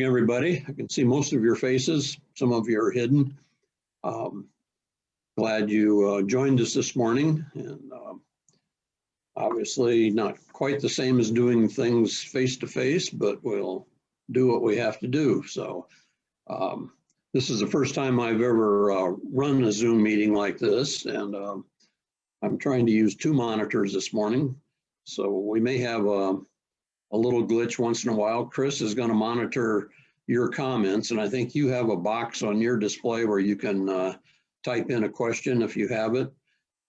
Everybody, I can see most of your faces. Some of you are hidden. Glad you joined us this morning, and obviously not quite the same as doing things face to face, but we'll do what we have to do. So this is the first time I've ever run a Zoom meeting like this, and I'm trying to use two monitors this morning. So we may have a little glitch once in a while. Chris is going to monitor your comments, and I think you have a box on your display where you can type in a question if you have it.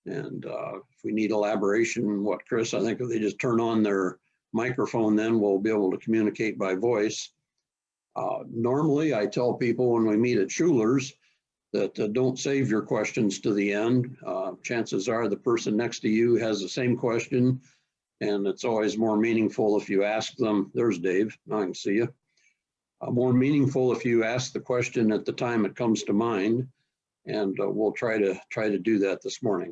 And if we need elaboration, Chris, I think if they just turn on their microphone, then we'll be able to communicate by voice. Normally, I tell people when we meet at Schuler's that don't save your questions to the end. Chances are the person next to you has the same question, and it's always more meaningful if you ask them. There's Dave, now I can see you. More meaningful if you ask the question at the time it comes to mind, and we'll try to do that this morning.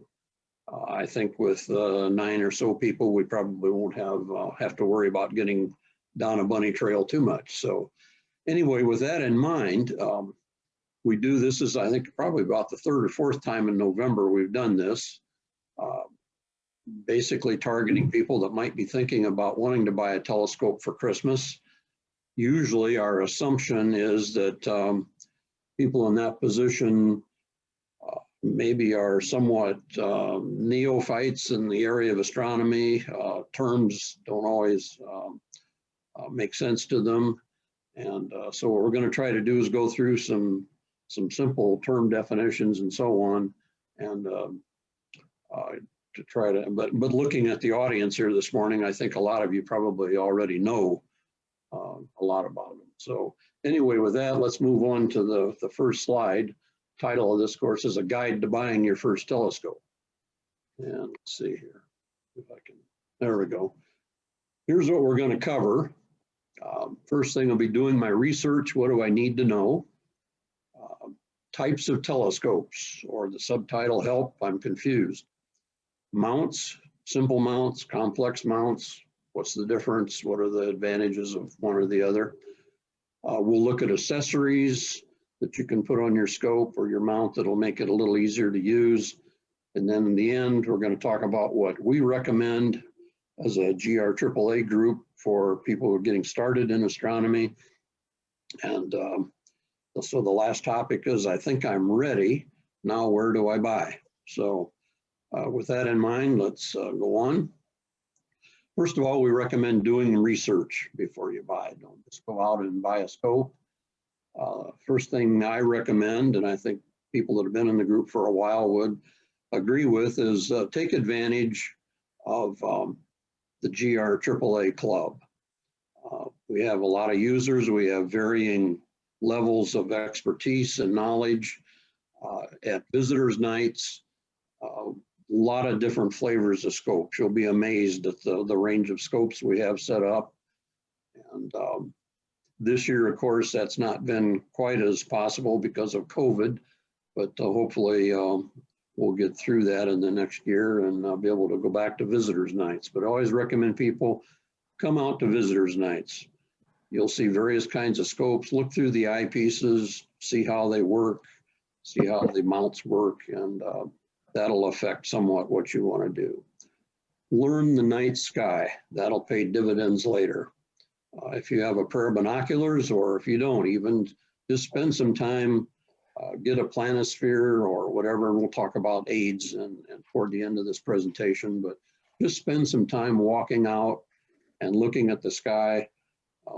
I think with 9 or so people, we probably won't have to worry about getting down a bunny trail too much. So anyway, with that in mind, we do this is, I think, probably about the 3rd or 4th time in November we've done this. Basically targeting people that might be thinking about wanting to buy a telescope for Christmas. Usually our assumption is that people in that position maybe are somewhat neophytes in the area of astronomy. Terms don't always make sense to them. And so what we're going to try to do is go through some simple term definitions and so on, and to try to, but looking at the audience here this morning, I think a lot of you probably already know a lot about them. So anyway, with that, let's move on to the first slide. Title of this course is A Guide to Buying Your First Telescope. And let's see here, if I can, there we go. Here's what we're going to cover. First thing, I'll be doing my research. What do I need to know? Types of telescopes, or the subtitle, Help, I'm Confused. Mounts, simple mounts, complex mounts. What's the difference? What are the advantages of one or the other? We'll look at accessories that you can put on your scope or your mount that'll make it a little easier to use. And then in the end, we're going to talk about what we recommend as a GRAAA group for people who are getting started in astronomy. And so the last topic is, I think I'm ready. Now, where do I buy? So with that in mind, let's go on. First of all, we recommend doing research before you buy. Don't just go out and buy a scope. First thing I recommend, and I think people that have been in the group for a while would agree with, is take advantage of the GRAAA club. We have a lot of users. We have varying levels of expertise and knowledge at visitors' nights. A lot of different flavors of scopes. You'll be amazed at the range of scopes we have set up. And this year, of course, that's not been quite as possible because of COVID, but hopefully we'll get through that in the next year and be able to go back to visitors' nights. But I always recommend people come out to visitors' nights. You'll see various kinds of scopes, look through the eyepieces, see how they work, see how the mounts work, and that'll affect somewhat what you want to do. Learn the night sky. That'll pay dividends later. If you have a pair of binoculars, or if you don't, even just spend some time, get a planisphere or whatever, and we'll talk about aids and toward the end of this presentation, but just spend some time walking out and looking at the sky,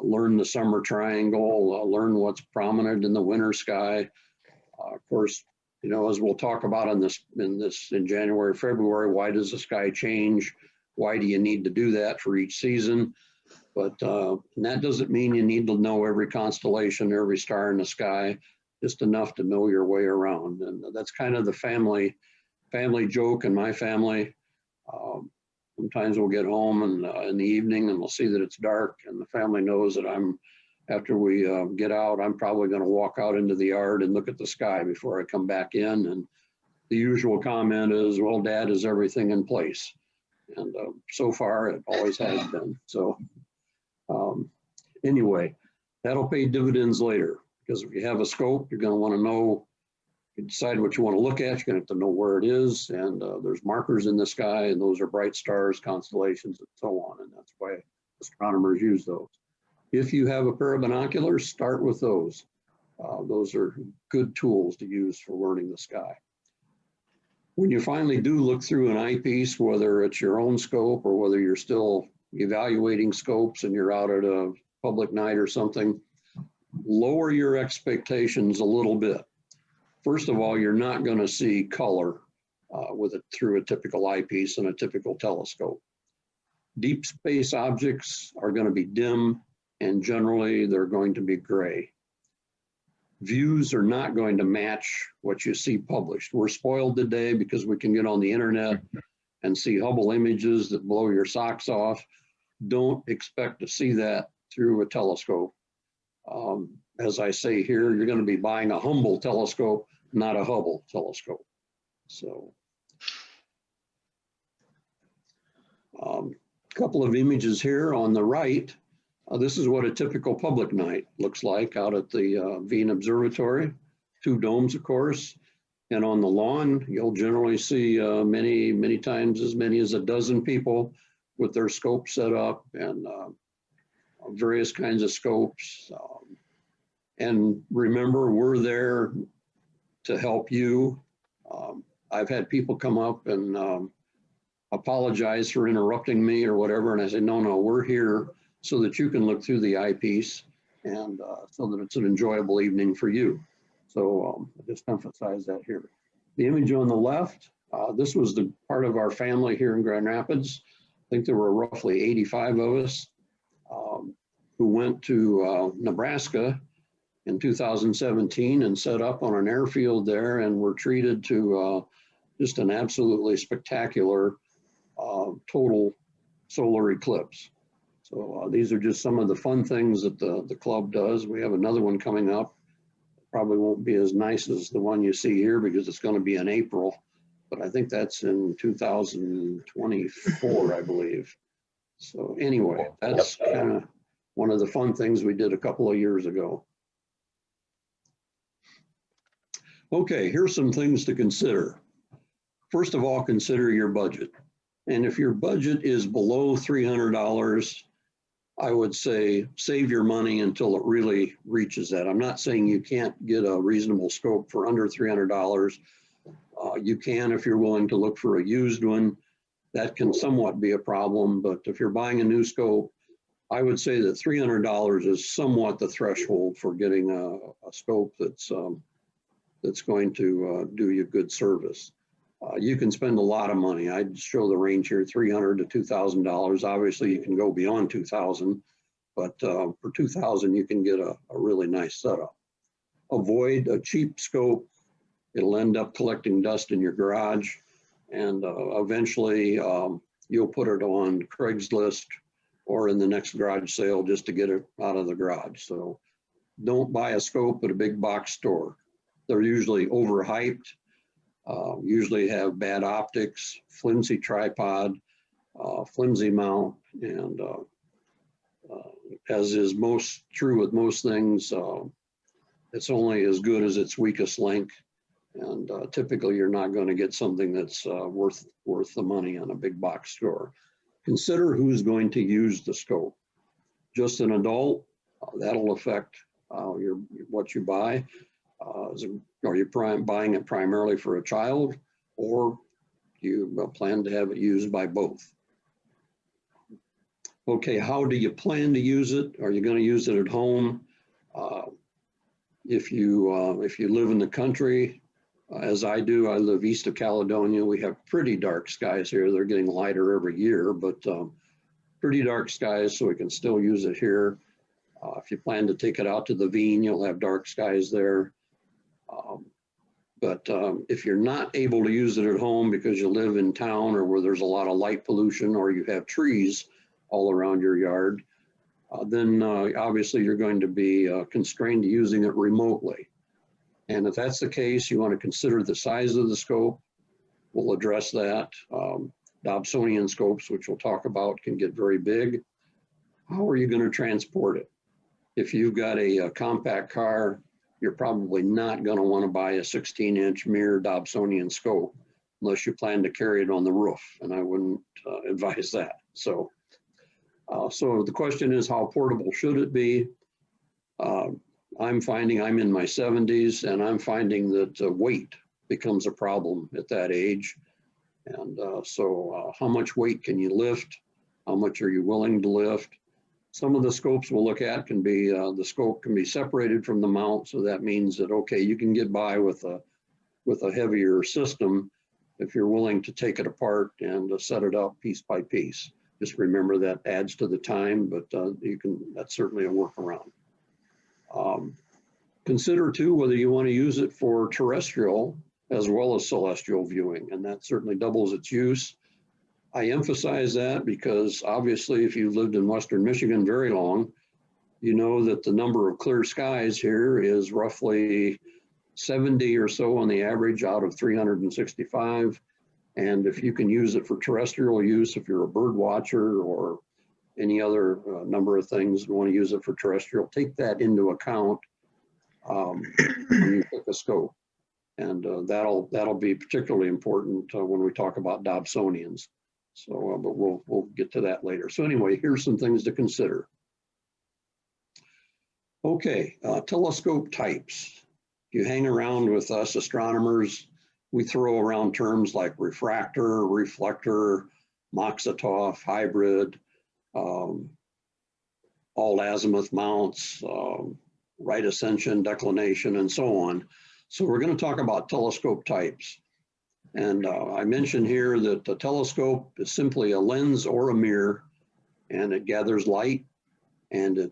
learn the summer triangle, learn what's prominent in the winter sky. Of course, you know, as we'll talk about in January, February, why does the sky change? Why do you need to do that for each season? But and that doesn't mean you need to know every constellation, every star in the sky, just enough to know your way around. And that's kind of the family joke in my family. Sometimes we'll get home and in the evening and we'll see that it's dark, and the family knows that after we get out, I'm probably going to walk out into the yard and look at the sky before I come back in. And the usual comment is, well, Dad, is everything in place? And so far, it always has been. So anyway, That'll pay dividends later, because if you have a scope, you're going to want to know, you decide what you want to look at, you're going to have to know where it is, and there's markers in the sky, and those are bright stars, constellations, and so on, and that's why astronomers use those. If you have a pair of binoculars, start with those. Those are good tools to use for learning the sky. When you finally do look through an eyepiece, whether it's your own scope or whether you're still evaluating scopes and you're out at a public night or something, lower your expectations a little bit. First of all, you're not going to see color through a typical eyepiece and a typical telescope. Deep space objects are going to be dim, and generally they're going to be gray. Views are not going to match what you see published. We're spoiled today because we can get on the internet and see Hubble images that blow your socks off. Don't expect to see that through a telescope. As I say here, you're going to be buying a Hubble telescope, not a Hubble telescope. So, a couple of images here on the right. This is what a typical public night looks like out at the Wien Observatory. 2 domes, of course. And on the lawn, you'll generally see many times as many as a dozen people with their scopes set up, and various kinds of scopes. And remember, we're there to help you. I've had people come up and apologize for interrupting me or whatever, and I say, no, we're here so that you can look through the eyepiece, and so that it's an enjoyable evening for you. So I just emphasize that here. The image on the left, this was the part of our family here in Grand Rapids. I think there were roughly 85 of us who went to Nebraska in 2017 and set up on an airfield there, and were treated to just an absolutely spectacular total solar eclipse. So these are just some of the fun things that the club does. We have another one coming up. Probably won't be as nice as the one you see here because it's going to be in April, but I think that's in 2024, I believe. So anyway, that's kind of one of the fun things we did a couple of years ago. Okay, here's some things to consider. First of all, consider your budget. And if your budget is below $300, I would say save your money until it really reaches that. I'm not saying you can't get a reasonable scope for under $300. You can if you're willing to look for a used one. That can somewhat be a problem, but if you're buying a new scope, I would say that $300 is somewhat the threshold for getting a scope that's going to do you good service. You can spend a lot of money. I'd show the range here, $300 to $2,000. Obviously, you can go beyond $2,000, but for $2,000, you can get a really nice setup. Avoid a cheap scope. It'll end up collecting dust in your garage, and eventually you'll put it on Craigslist or in the next garage sale just to get it out of the garage. So don't buy a scope at a big box store. They're usually overhyped. Usually have bad optics, flimsy tripod, flimsy mount, and as is most true with most things, it's only as good as its weakest link, and typically you're not going to get something that's worth the money in a big box store. Consider who's going to use the scope. Just an adult, that'll affect what you buy. Are you buying it primarily for a child, or do you plan to have it used by both? Okay, how do you plan to use it? Are you going to use it at home? If you live in the country, as I do, I live east of Caledonia. We have pretty dark skies here. They're getting lighter every year, but pretty dark skies, so we can still use it here. If you plan to take it out to the Wien, you'll have dark skies there. But if you're not able to use it at home because you live in town or where there's a lot of light pollution or you have trees all around your yard, then obviously you're going to be constrained to using it remotely. And if that's the case, you want to consider the size of the scope. We'll address that. Dobsonian scopes, which we'll talk about, can get very big. How are you going to transport it? if you've got a compact car, you're probably not going to want to buy a 16-inch mirror Dobsonian scope unless you plan to carry it on the roof, and I wouldn't advise that. So the question is, how portable should it be? I'm finding, I'm in my 70s, and I'm finding that weight becomes a problem at that age. And so how much weight can you lift? How much are you willing to lift? Some of the scopes we'll look at can be, the scope can be separated from the mount. So that means that, okay, you can get by with a heavier system if you're willing to take it apart and set it up piece by piece. Just remember that adds to the time, but that's certainly a workaround. Consider too whether you want to use it for terrestrial as well as celestial viewing, and that certainly doubles its use. I emphasize that because obviously if you've lived in Western Michigan very long, you know that the number of clear skies here is roughly 70 or so on the average out of 365. And if you can use it for terrestrial use, if you're a bird watcher or any other number of things, you want to use it for terrestrial, take that into account when you pick a scope. And that'll be particularly important when we talk about Dobsonians. So, but we'll get to that later. So anyway, here's some things to consider. Okay, telescope types. If you hang around with us astronomers, we throw around terms like refractor, reflector, Moxitoff, hybrid, all azimuth mounts, right ascension, declination, and so on. So we're going to talk about telescope types. And I mentioned here that the telescope is simply a lens or a mirror, and it gathers light, and it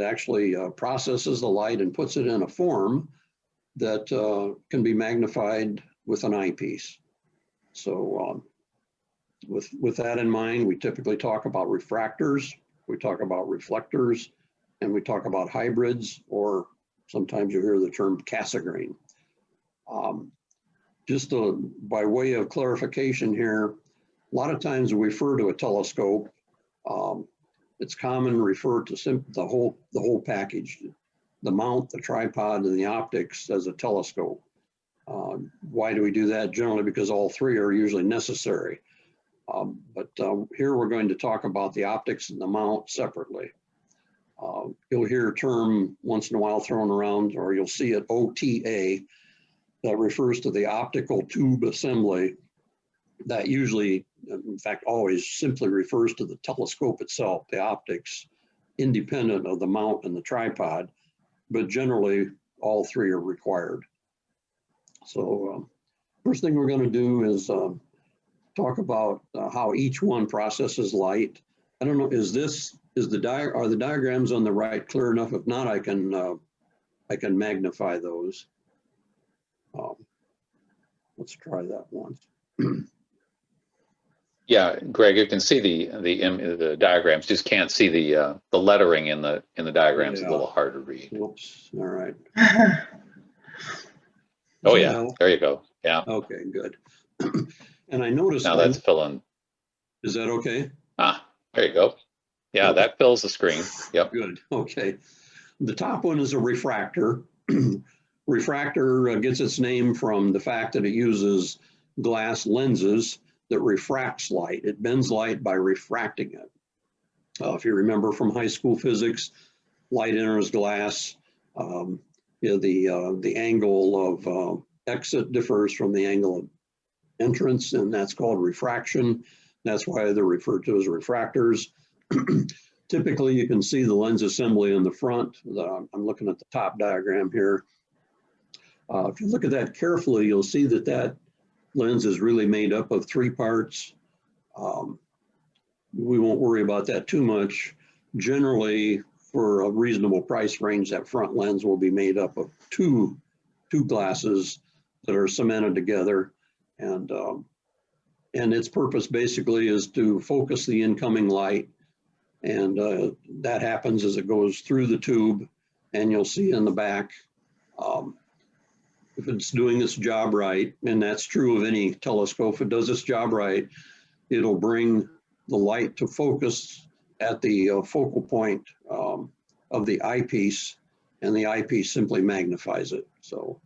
actually processes the light and puts it in a form that can be magnified with an eyepiece. So with that in mind, we typically talk about refractors, we talk about reflectors, and we talk about hybrids, or sometimes you hear the term Cassegrain. Just by way of clarification here, a lot of times we refer to a telescope. It's common to refer to the whole package, the mount, the tripod, and the optics as a telescope. Why do we do that? Generally because all three are usually necessary. But here we're going to talk about the optics and the mount separately. You'll hear a term once in a while thrown around, or you'll see it OTA, that refers to the optical tube assembly. That usually, in fact, always simply refers to the telescope itself, the optics, independent of the mount and the tripod, but generally all three are required. So first thing we're going to do is talk about how each one processes light. I don't know, are the diagrams on the right clear enough? If not, I can magnify those. Let's try that once. Yeah, Greg, you can see the diagrams. Just can't see the lettering in the diagrams. Yeah. A little hard to read. Whoops. All right. Oh yeah, there you go. Yeah. Okay, good. And I noticed now that's filling. Is that okay? Ah, there you go. Yeah, that fills the screen. Yep. Good. Okay. The top one is a refractor. Refractor gets its name from the fact that it uses glass lenses that refracts light. It bends light by refracting it. If you remember from high school physics, light enters glass. The angle of exit differs from the angle of entrance, and that's called refraction. That's why they're referred to as refractors. Typically, you can see the lens assembly in the front. I'm looking at the top diagram here. If you look at that carefully, you'll see that that lens is really made up of three parts. We won't worry about that too much. Generally, for a reasonable price range, that front lens will be made up of two glasses that are cemented together. And its purpose basically is to focus the incoming light. And that happens as it goes through the tube, and you'll see in the back, if it's doing its job right, and that's true of any telescope, if it does its job right, it'll bring the light to focus at the focal point of the eyepiece, and the eyepiece simply magnifies it. So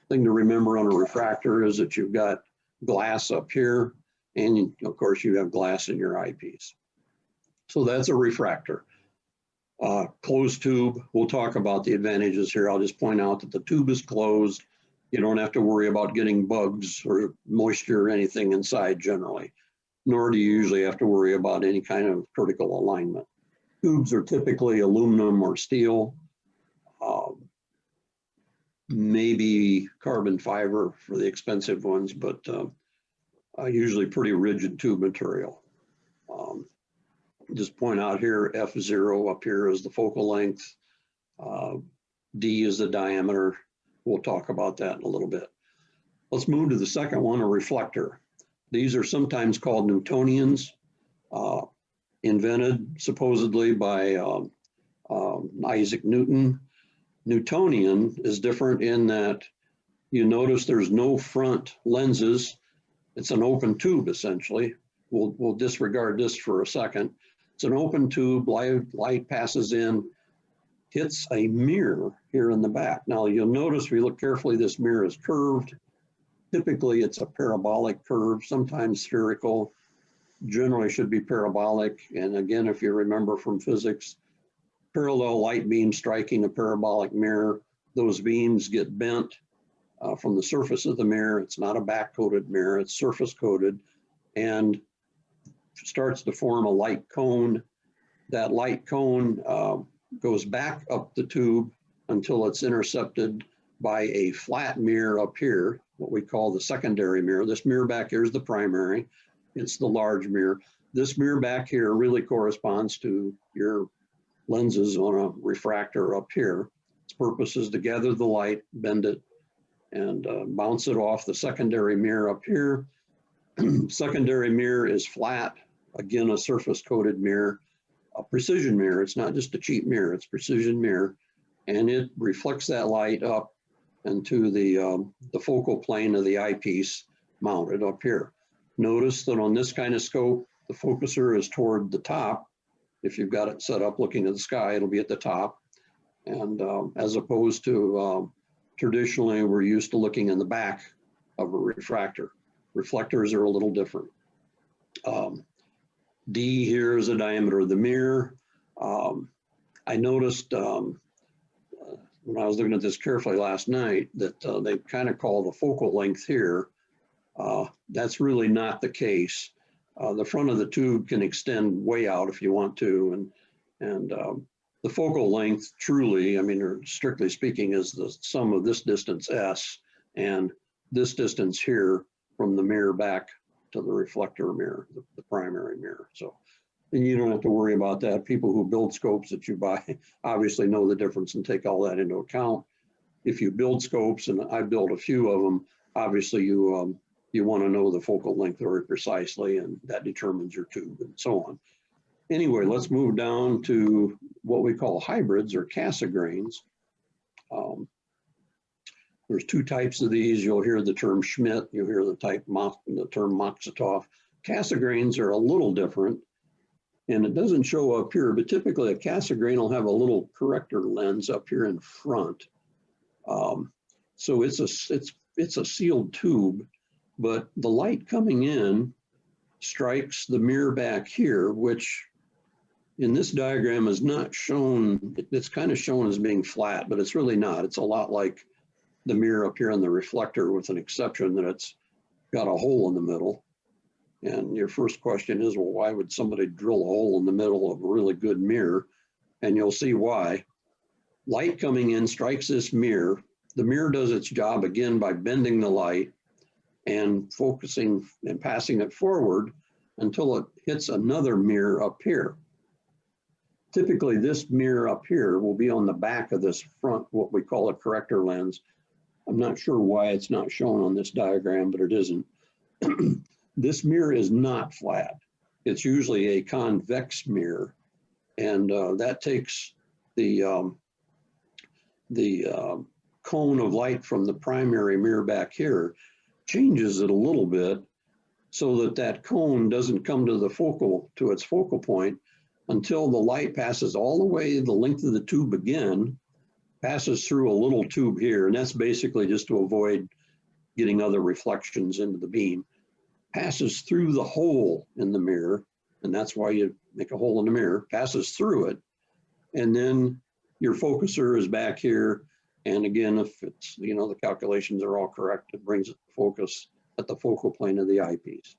thing to remember on a refractor is that you've got glass up here, and of course you have glass in your eyepiece. So that's a refractor. Closed tube, we'll talk about the advantages here. I'll just point out that the tube is closed. You don't have to worry about getting bugs or moisture or anything inside generally, nor do you usually have to worry about any kind of critical alignment. Tubes are typically aluminum or steel, maybe carbon fiber for the expensive ones, but usually pretty rigid tube material. Just point out here, F0 up here is the focal length, D is the diameter. We'll talk about that in a little bit. Let's move to the second one, a reflector. These are sometimes called Newtonians, invented supposedly by Isaac Newton. Newtonian is different in that you notice there's no front lenses. It's an open tube essentially. We'll disregard this for a second. It's an open tube, light passes in, hits a mirror here in the back. Now you'll notice if you look carefully, this mirror is curved. Typically it's a parabolic curve, sometimes spherical, generally should be parabolic. And again, if you remember from physics, parallel light beam striking a parabolic mirror, those beams get bent from the surface of the mirror. It's not a back-coated mirror, it's surface-coated, and starts to form a light cone. That light cone goes back up the tube until it's intercepted by a flat mirror up here, what we call the secondary mirror. This mirror back here is the primary. It's the large mirror. This mirror back here really corresponds to your lenses on a refractor up here. Its purpose is to gather the light, bend it, and bounce it off the secondary mirror up here. Secondary mirror is flat, again, a surface-coated mirror, a precision mirror. It's not just a cheap mirror, it's precision mirror, and it reflects that light up into the focal plane of the eyepiece mounted up here. Notice that on this kind of scope, the focuser is toward the top. If you've got it set up looking at the sky, it'll be at the top. And as opposed to traditionally, we're used to looking in the back of a refractor. Reflectors are a little different. D here is the diameter of the mirror. I noticed when I was looking at this carefully last night that they kind of call the focal length here. That's really not the case. The front of the tube can extend way out if you want to, and the focal length truly, I mean, or strictly speaking, is the sum of this distance S and this distance here from the mirror back to the reflector mirror, the primary mirror. So, and you don't have to worry about that. People who build scopes that you buy obviously know the difference and take all that into account. If you build scopes, and I built a few of them, obviously you want to know the focal length very precisely, and that determines your tube and so on. Anyway, let's move down to what we call hybrids or Cassegrains. There's two types of these. You'll hear the term Schmidt, you'll hear the term Maksutov. Cassegrains are a little different, and it doesn't show up here, but typically a Cassegrain will have a little corrector lens up here in front. So it's a sealed tube, but the light coming in strikes the mirror back here, which in this diagram is not shown. It's kind of shown as being flat, but it's really not. It's a lot like the mirror up here on the reflector, with an exception that it's got a hole in the middle. And your first question is, well, why would somebody drill a hole in the middle of a really good mirror? And you'll see why. Light coming in strikes this mirror. The mirror does its job again by bending the light and focusing and passing it forward until it hits another mirror up here. Typically, this mirror up here will be on the back of this front, what we call a corrector lens. I'm not sure why it's not shown on this diagram, but it isn't. This mirror is not flat. It's usually a convex mirror, and that takes the cone of light from the primary mirror back here, changes it a little bit so that that cone doesn't come to its focal point, until the light passes all the way the length of the tube again, passes through a little tube here, and that's basically just to avoid getting other reflections into the beam, passes through the hole in the mirror, and that's why you make a hole in the mirror, passes through it, and then your focuser is back here, and again, if it's, you know, the calculations are all correct, it brings it to focus at the focal plane of the eyepiece.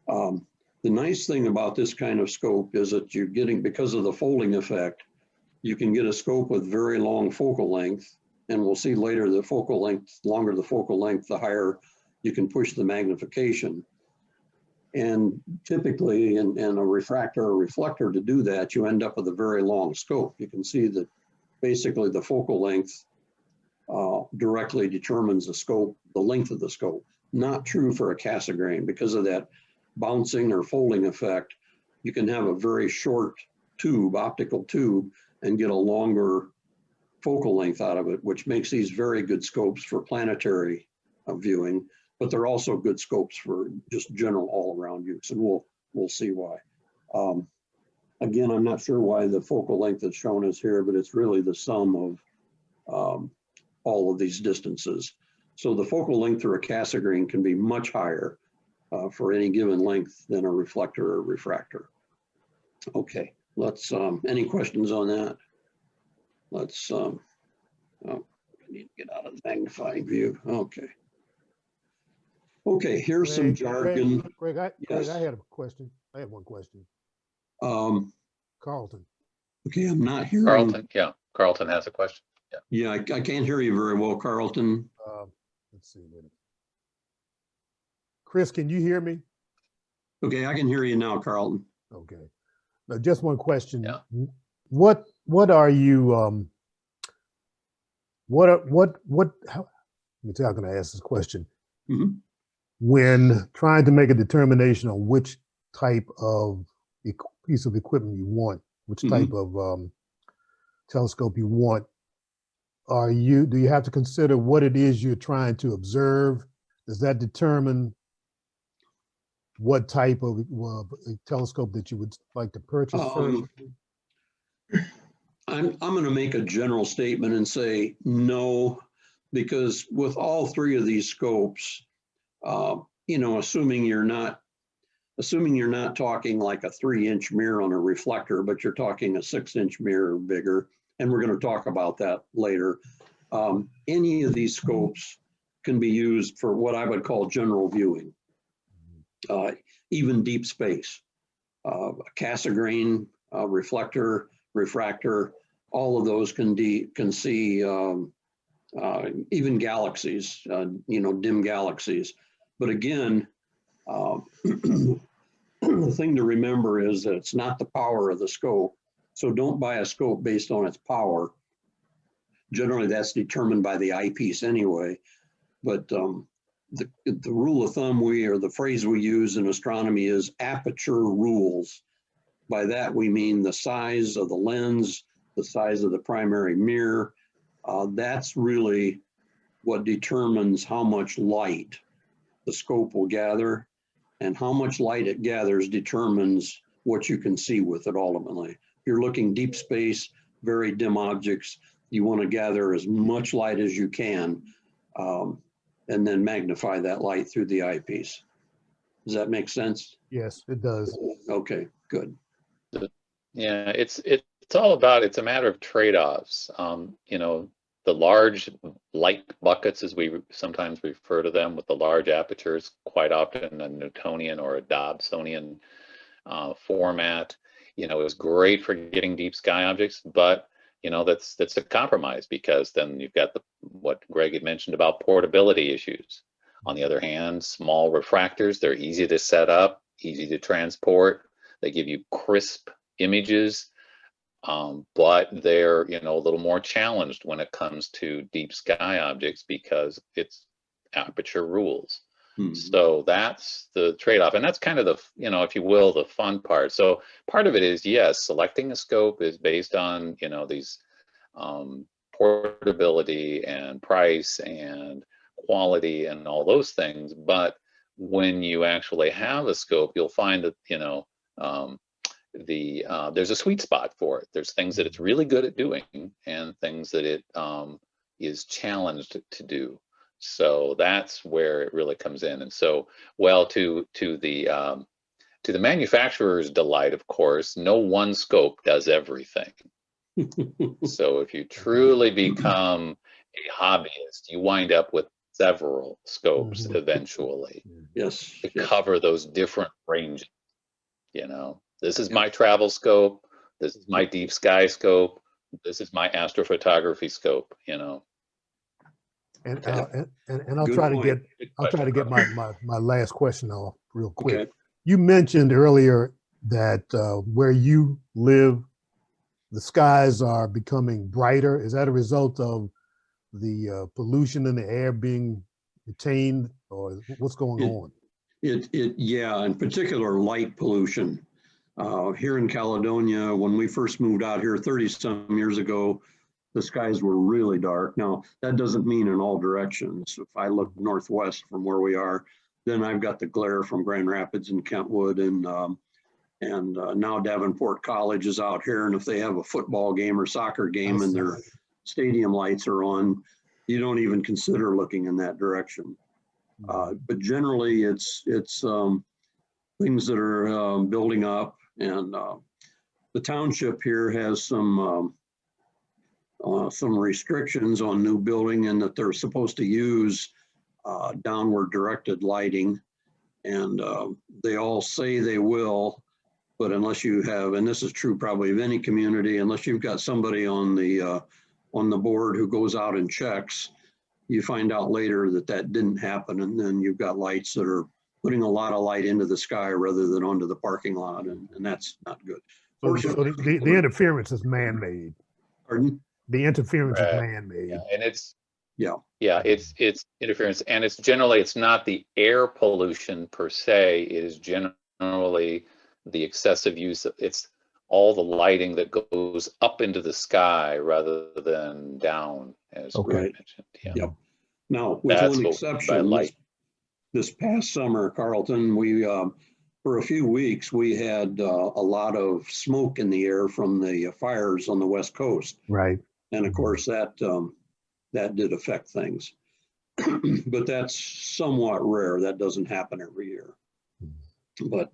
The nice thing about this kind of scope is that you're getting, because of the folding effect, you can get a scope with very long focal length, and we'll see later the focal length, longer the focal length, the higher you can push the magnification. And typically in a refractor or reflector, to do that, you end up with a very long scope. You can see that basically the focal length directly determines the scope, the length of the scope. Not true for a Cassegrain. Because of that bouncing or folding effect, you can have a very short tube, optical tube, and get a longer focal length out of it, which makes these very good scopes for planetary viewing, but they're also good scopes for just general all-around use, and we'll see why. Again, I'm not sure why the focal length is shown as here, but it's really the sum of all of these distances. So the focal length through a Cassegrain can be much higher for any given length than a reflector or refractor. Okay, let's, any questions on that? Let's, oh, I need to get out of the magnifying view. Okay. Okay, here's some jargon. Greg, Yes. I had a question. I have one question. Carlton. Okay, I'm not hearing. Carlton, yeah, Carlton has a question. Yeah, I can't hear you very well, Carlton. Let's see. Chris, can you hear me? Okay, I can hear you now, Carlton. Okay. Now, just one question. Yeah. What are you, how can I ask this question? Mhm. When trying to make a determination on which type of piece of equipment you want, which type of telescope you want, do you have to consider what it is you're trying to observe? Does that determine what type of telescope that you would like to purchase first? I'm going to make a general statement and say no, because with all three of these scopes, you know, assuming you're not talking like a 3-inch mirror on a reflector, but you're talking a 6-inch mirror bigger, and we're going to talk about that later. Any of these scopes can be used for what I would call general viewing, even deep space. A Cassegrain, reflector, refractor, all of those can see even galaxies, you know, dim galaxies. But again, the thing to remember is that it's not the power of the scope. So don't buy a scope based on its power. Generally, that's determined by the eyepiece anyway. But the rule of thumb or the phrase we use in astronomy is aperture rules. By that, we mean the size of the lens, the size of the primary mirror. That's really what determines how much light the scope will gather, and how much light it gathers determines what you can see with it ultimately. If you're looking deep space, very dim objects, you want to gather as much light as you can, and then magnify that light through the eyepiece. Does that make sense? Yes, it does. Okay, good. Yeah, it's all about, it's a matter of trade-offs. You know, the large light buckets, as we sometimes refer to them, with the large apertures, quite often a Newtonian or a Dobsonian format, you know, is great for getting deep sky objects, but you know, that's a compromise, because then you've got what Greg had mentioned about portability issues. On the other hand, small refractors, they're easy to set up, easy to transport. They give you crisp images, but they're, you know, a little more challenged when it comes to deep sky objects because it's aperture rules. So that's the trade-off, and that's kind of the, you know, if you will, the fun part. So part of it is, yes, selecting a scope is based on, you know, these portability and price and quality and all those things. But when you actually have a scope, you'll find that, you know, there's a sweet spot for it. There's things that it's really good at doing and things that it is challenged to do. So that's where it really comes in. And so, well, to the manufacturer's delight, of course, no one scope does everything. So if you truly become a hobbyist, you wind up with several scopes eventually. Yes. To cover those different ranges. You know, this is my travel scope, this is my deep sky scope, this is my astrophotography scope, you know. And I'll try to get my last question off real quick. Okay. You mentioned earlier that where you live, the skies are becoming brighter. Is that a result of the pollution in the air being retained, or what's going on? Yeah, in particular, light pollution. Here in Caledonia, when we first moved out here 30 some years ago, the skies were really dark. Now, that doesn't mean in all directions. If I look northwest from where we are, then I've got the glare from Grand Rapids and Kentwood, and now Davenport College is out here. And if they have a football game or soccer game and their stadium lights are on, you don't even consider looking in that direction. But generally, it's things that are building up, and the township here has some restrictions on new building, and that they're supposed to use downward directed lighting, and they all say they will, but unless you have, and this is true probably of any community, unless you've got somebody on the board who goes out and checks, you find out later that that didn't happen, and then you've got lights that are putting a lot of light into the sky rather than onto the parking lot, and that's not good. So the interference is man-made. Pardon? The interference is man-made. Yeah, and it's yeah, it's interference, and it's generally, it's not the air pollution per se. It is generally the excessive use of, it's all the lighting that goes up into the sky rather than down, as Greg mentioned. Yeah. Yep. Now, with one exception, this past summer, Carlton, we for a few weeks we had a lot of smoke in the air from the fires on the West Coast. Right. And of course that did affect things, but that's somewhat rare. That doesn't happen every year. But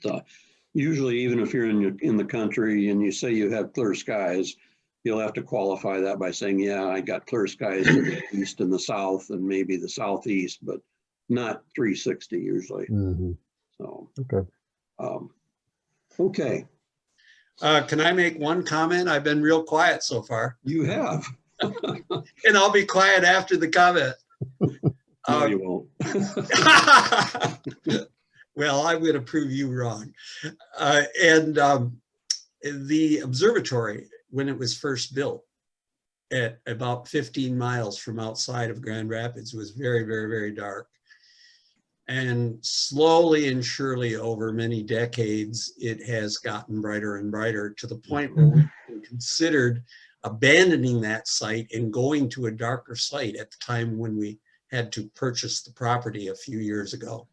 usually, even if you're in the country and you say you have clear skies, you'll have to qualify that by saying, yeah, I got clear skies in the east and the south and maybe the southeast, but not 360 usually. So, okay. Okay. Can I make one comment? I've been real quiet so far. You have. And I'll be quiet after the comment. No, you won't. Well, I'm going to prove you wrong. The observatory, when it was first built at about 15 miles from outside of Grand Rapids, was very, very, very dark. And slowly and surely over many decades, it has gotten brighter and brighter to the point where we considered abandoning that site and going to a darker site at the time when we had to purchase the property a few years ago,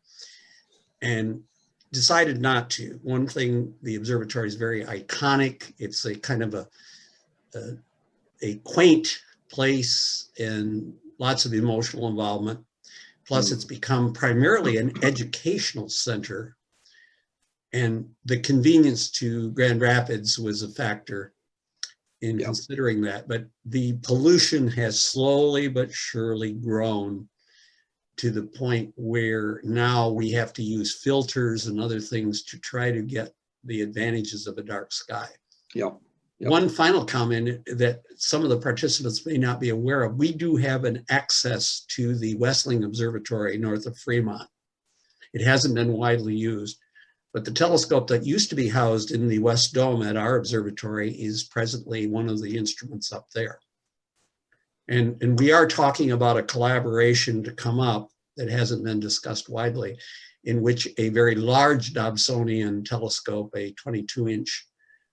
and decided not to. One thing, the observatory is very iconic. It's a kind of a quaint place and lots of emotional involvement. Plus, it's become primarily an educational center, and the convenience to Grand Rapids was a factor in considering that. But the pollution has slowly but surely grown to the point where now we have to use filters and other things to try to get the advantages of a dark sky. Yep. One final comment that some of the participants may not be aware of: we do have an access to the Westling Observatory north of Fremont. It hasn't been widely used, but the telescope that used to be housed in the West Dome at our observatory is presently one of the instruments up there. And we are talking about a collaboration to come up that hasn't been discussed widely, in which a very large Dobsonian telescope, a 22-inch,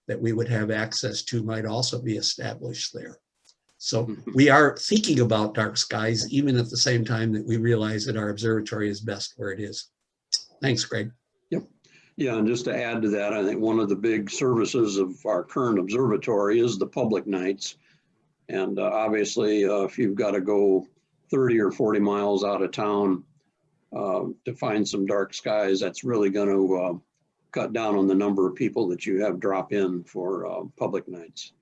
that we would have access to might also be established there. So we are thinking about dark skies, even at the same time that we realize that our observatory is best where it is. Thanks, Greg. Yep. Yeah, and just to add to that, I think one of the big services of our current observatory is the public nights. And obviously, if you've got to go 30 or 40 miles out of town to find some dark skies, that's really going to cut down on the number of people that you have drop in for public nights.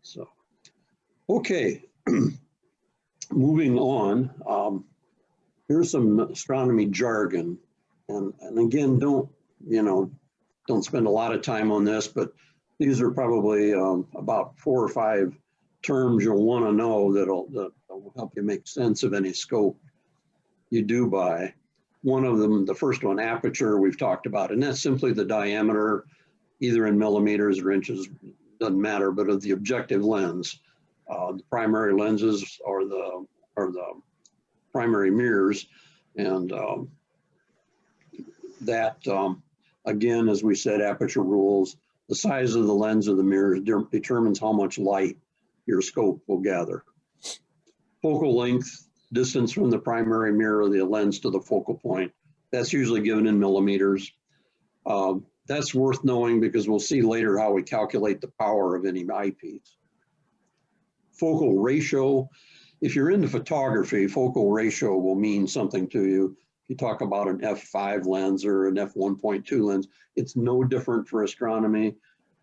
So, okay, moving on. Here's some astronomy jargon. And again, don't spend a lot of time on this, but these are probably about 4 or 5 terms you'll want to know that'll help you make sense of any scope you do buy. One of them, the first one, aperture, we've talked about, and that's simply the diameter, either in millimeters or inches, doesn't matter, but of the objective lens. The primary lenses are the primary mirrors, and that, again, as we said, aperture rules, the size of the lens of the mirror determines how much light your scope will gather. Focal length, distance from the primary mirror of the lens to the focal point, that's usually given in millimeters. That's worth knowing because we'll see later how we calculate the power of any eyepiece. Focal ratio, if you're into photography, focal ratio will mean something to you. If you talk about an f5 lens or an f1.2 lens, it's no different for astronomy.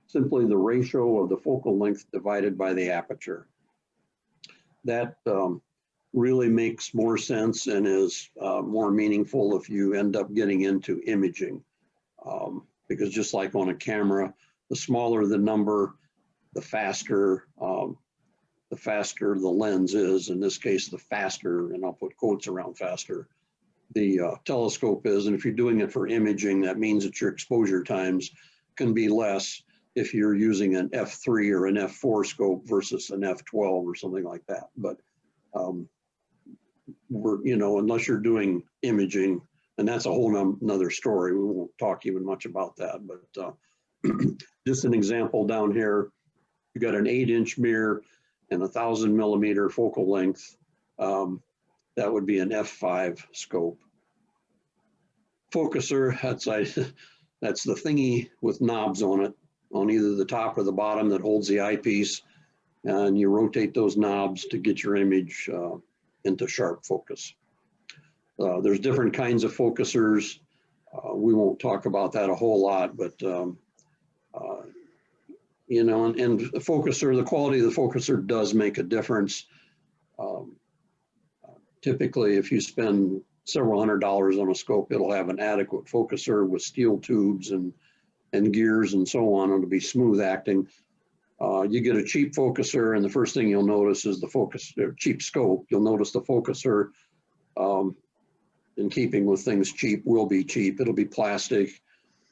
Simply the ratio of the focal length divided by the aperture. That really makes more sense and is more meaningful if you end up getting into imaging. Because just like on a camera, the smaller the number, the faster the lens is. In this case, the faster, and I'll put quotes around faster, the telescope is. And if you're doing it for imaging, that means that your exposure times can be less if you're using an f3 or an f4 scope versus an f12 or something like that. But unless you're doing imaging, and that's a whole nother story. We won't talk even much about that, but just an example down here, you got an 8-inch mirror and 1,000 millimeter focal length. That would be an f5 scope. Focuser, that's the thingy with knobs on it, on either the top or the bottom that holds the eyepiece, and you rotate those knobs to get your image into sharp focus. There's different kinds of focusers. We won't talk about that a whole lot, but and the focuser, the quality of the focuser does make a difference. Typically, if you spend several $100s on a scope, it'll have an adequate focuser with steel tubes and gears and so on. It'll be smooth acting. You get a cheap focuser, and the first thing you'll notice is the cheap scope. You'll notice the focuser, in keeping with things cheap, will be cheap. It'll be plastic.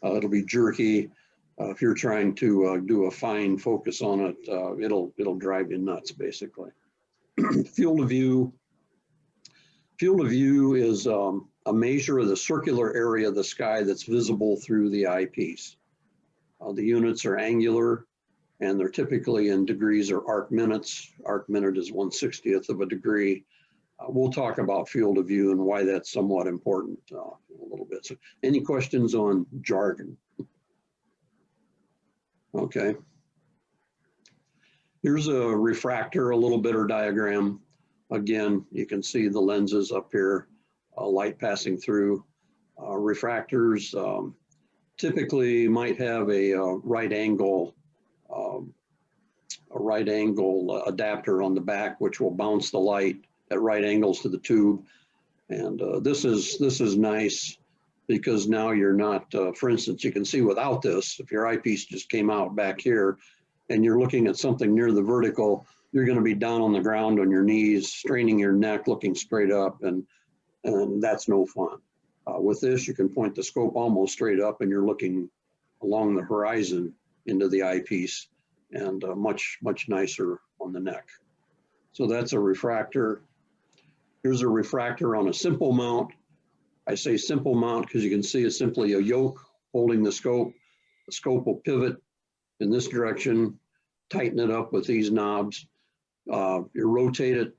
It'll be jerky. If you're trying to do a fine focus on it, it'll drive you nuts, basically. Field of view. Field of view is a measure of the circular area of the sky that's visible through the eyepiece. The units are angular, and they're typically in degrees or arc minutes. Arc minute is 1/60th of a degree. We'll talk about field of view and why that's somewhat important in a little bit. So any questions on jargon? Okay. Here's a refractor, a little bit diagram. Again, you can see the lenses up here, light passing through. Refractors typically might have a right angle adapter on the back, which will bounce the light at right angles to the tube. And this is nice because now you're not, for instance, you can see without this, if your eyepiece just came out back here and you're looking at something near the vertical, you're going to be down on the ground on your knees, straining your neck, looking straight up, and that's no fun. With this, you can point the scope almost straight up and you're looking along the horizon into the eyepiece, and much nicer on the neck. So that's a refractor. Here's a refractor on a simple mount. I say simple mount because you can see it's simply a yoke holding the scope. The scope will pivot in this direction, tighten it up with these knobs. You rotate it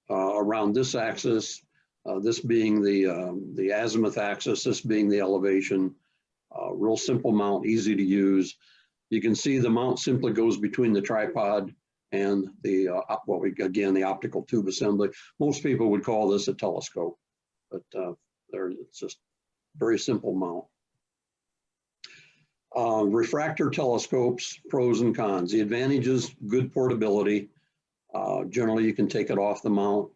around this axis, this being the azimuth axis, this being the elevation, Real simple mount, easy to use. You can see the mount simply goes between the tripod and the, again, the optical tube assembly. Most people would call this a telescope, but it's just very simple mount. Refractor telescopes, pros and cons. The advantage is good portability. Generally, you can take it off the mount,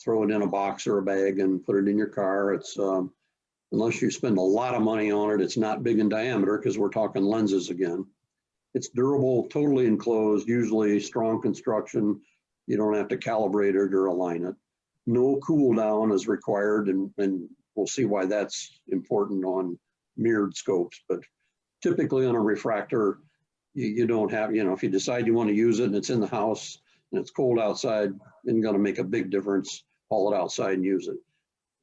throw it in a box or a bag and put it in your car. It's unless you spend a lot of money on it, it's not big in diameter because we're talking lenses again. It's durable, totally enclosed, usually strong construction. You don't have to calibrate it or align it. No cool down is required, and we'll see why that's important on mirrored scopes. But typically on a refractor, you don't have, if you decide you want to use it and it's in the house and it's cold outside, isn't going to make a big difference. Haul it outside and use it.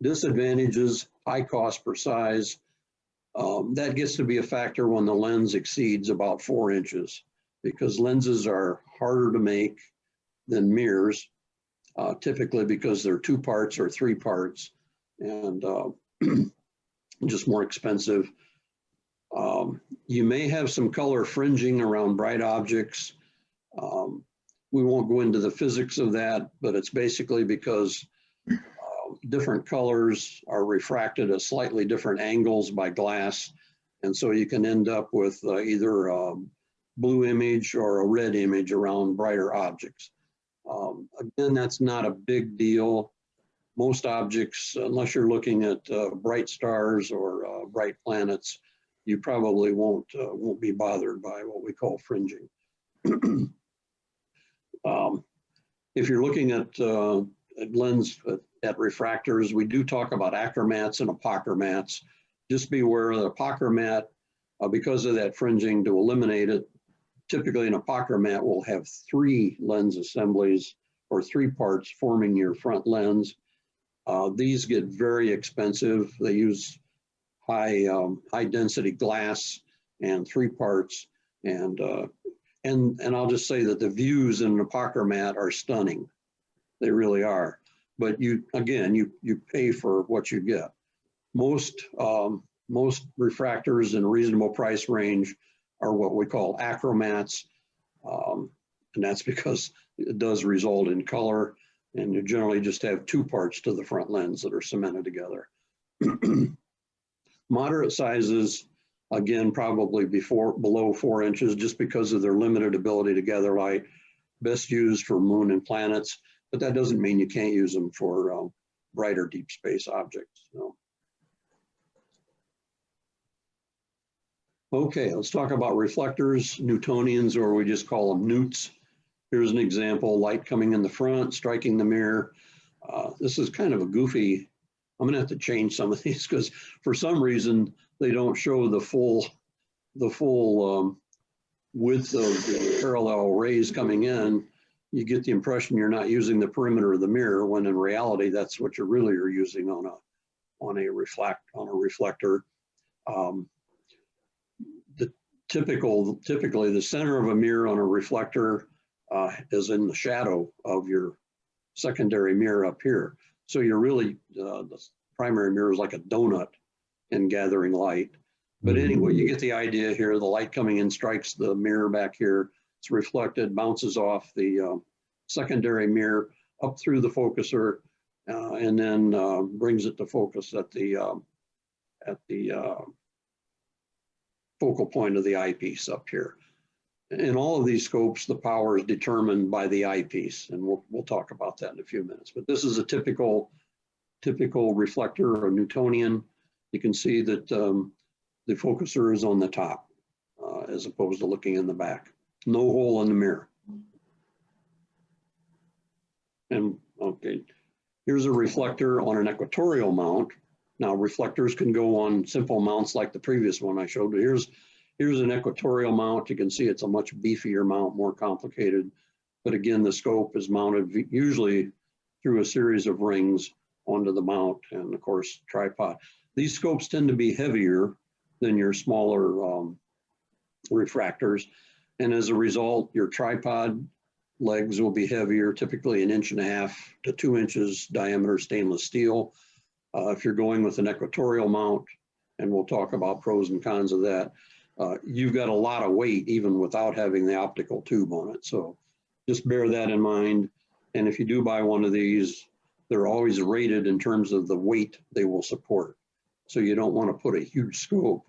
Disadvantages, high cost per size. That gets to be a factor when the lens exceeds about 4 inches, because lenses are harder to make than mirrors, typically because they're 2 parts or 3 parts, and just more expensive. You may have some color fringing around bright objects. We won't go into the physics of that, but it's basically because different colors are refracted at slightly different angles by glass. And so you can end up with either a blue image or a red image around brighter objects. Again, that's not a big deal. Most objects, unless you're looking at bright stars or bright planets, you probably won't be bothered by what we call fringing. If you're looking at lens at refractors, we do talk about achromats and apochromats. Just be aware that apochromate, because of that fringing, to eliminate it, typically an apochromate will have 3 lens assemblies or 3 parts forming your front lens. These get very expensive. They use high density glass and 3 parts, and I'll just say that the views in an apochromate are stunning. They really are. But you pay for what you get. Most refractors in a reasonable price range are what we call achromats, and that's because it does result in color, and you generally just have 2 parts to the front lens that are cemented together. Moderate sizes, again, probably below 4 inches, just because of their limited ability to gather light. Best used for moon and planets, but that doesn't mean you can't use them for brighter deep space objects. So. Okay, let's talk about reflectors, Newtonians, or we just call them newts. Here's an example: light coming in the front, striking the mirror. This is kind of a goofy. I'm gonna have to change some of these because for some reason they don't show the full width of the parallel rays coming in. You get the impression you're not using the perimeter of the mirror, when in reality that's what you really are using on a reflector. Typically the center of a mirror on a reflector is in the shadow of your secondary mirror up here. So you're really, the primary mirror is like a donut in gathering light. But anyway, you get the idea here. The light coming in strikes the mirror back here. It's reflected, bounces off the secondary mirror up through the focuser, and then brings it to focus at the focal point of the eyepiece up here. In all of these scopes, the power is determined by the eyepiece, and we'll talk about that in a few minutes. But this is a typical reflector or Newtonian. You can see that the focuser is on the top as opposed to looking in the back. No hole in the mirror. And okay, here's a reflector on an equatorial mount. Now reflectors can go on simple mounts like the previous one I showed. Here's an equatorial mount. You can see it's a much beefier mount, more complicated. But again, the scope is mounted usually through a series of rings onto the mount, and of course tripod. These scopes tend to be heavier than your smaller refractors, and as a result, your tripod legs will be heavier, typically 1.5 to 2 inches diameter stainless steel. If you're going with an equatorial mount, and we'll talk about pros and cons of that. You've got a lot of weight even without having the optical tube on it. So just bear that in mind. And if you do buy one of these, they're always rated in terms of the weight they will support. So you don't want to put a huge scope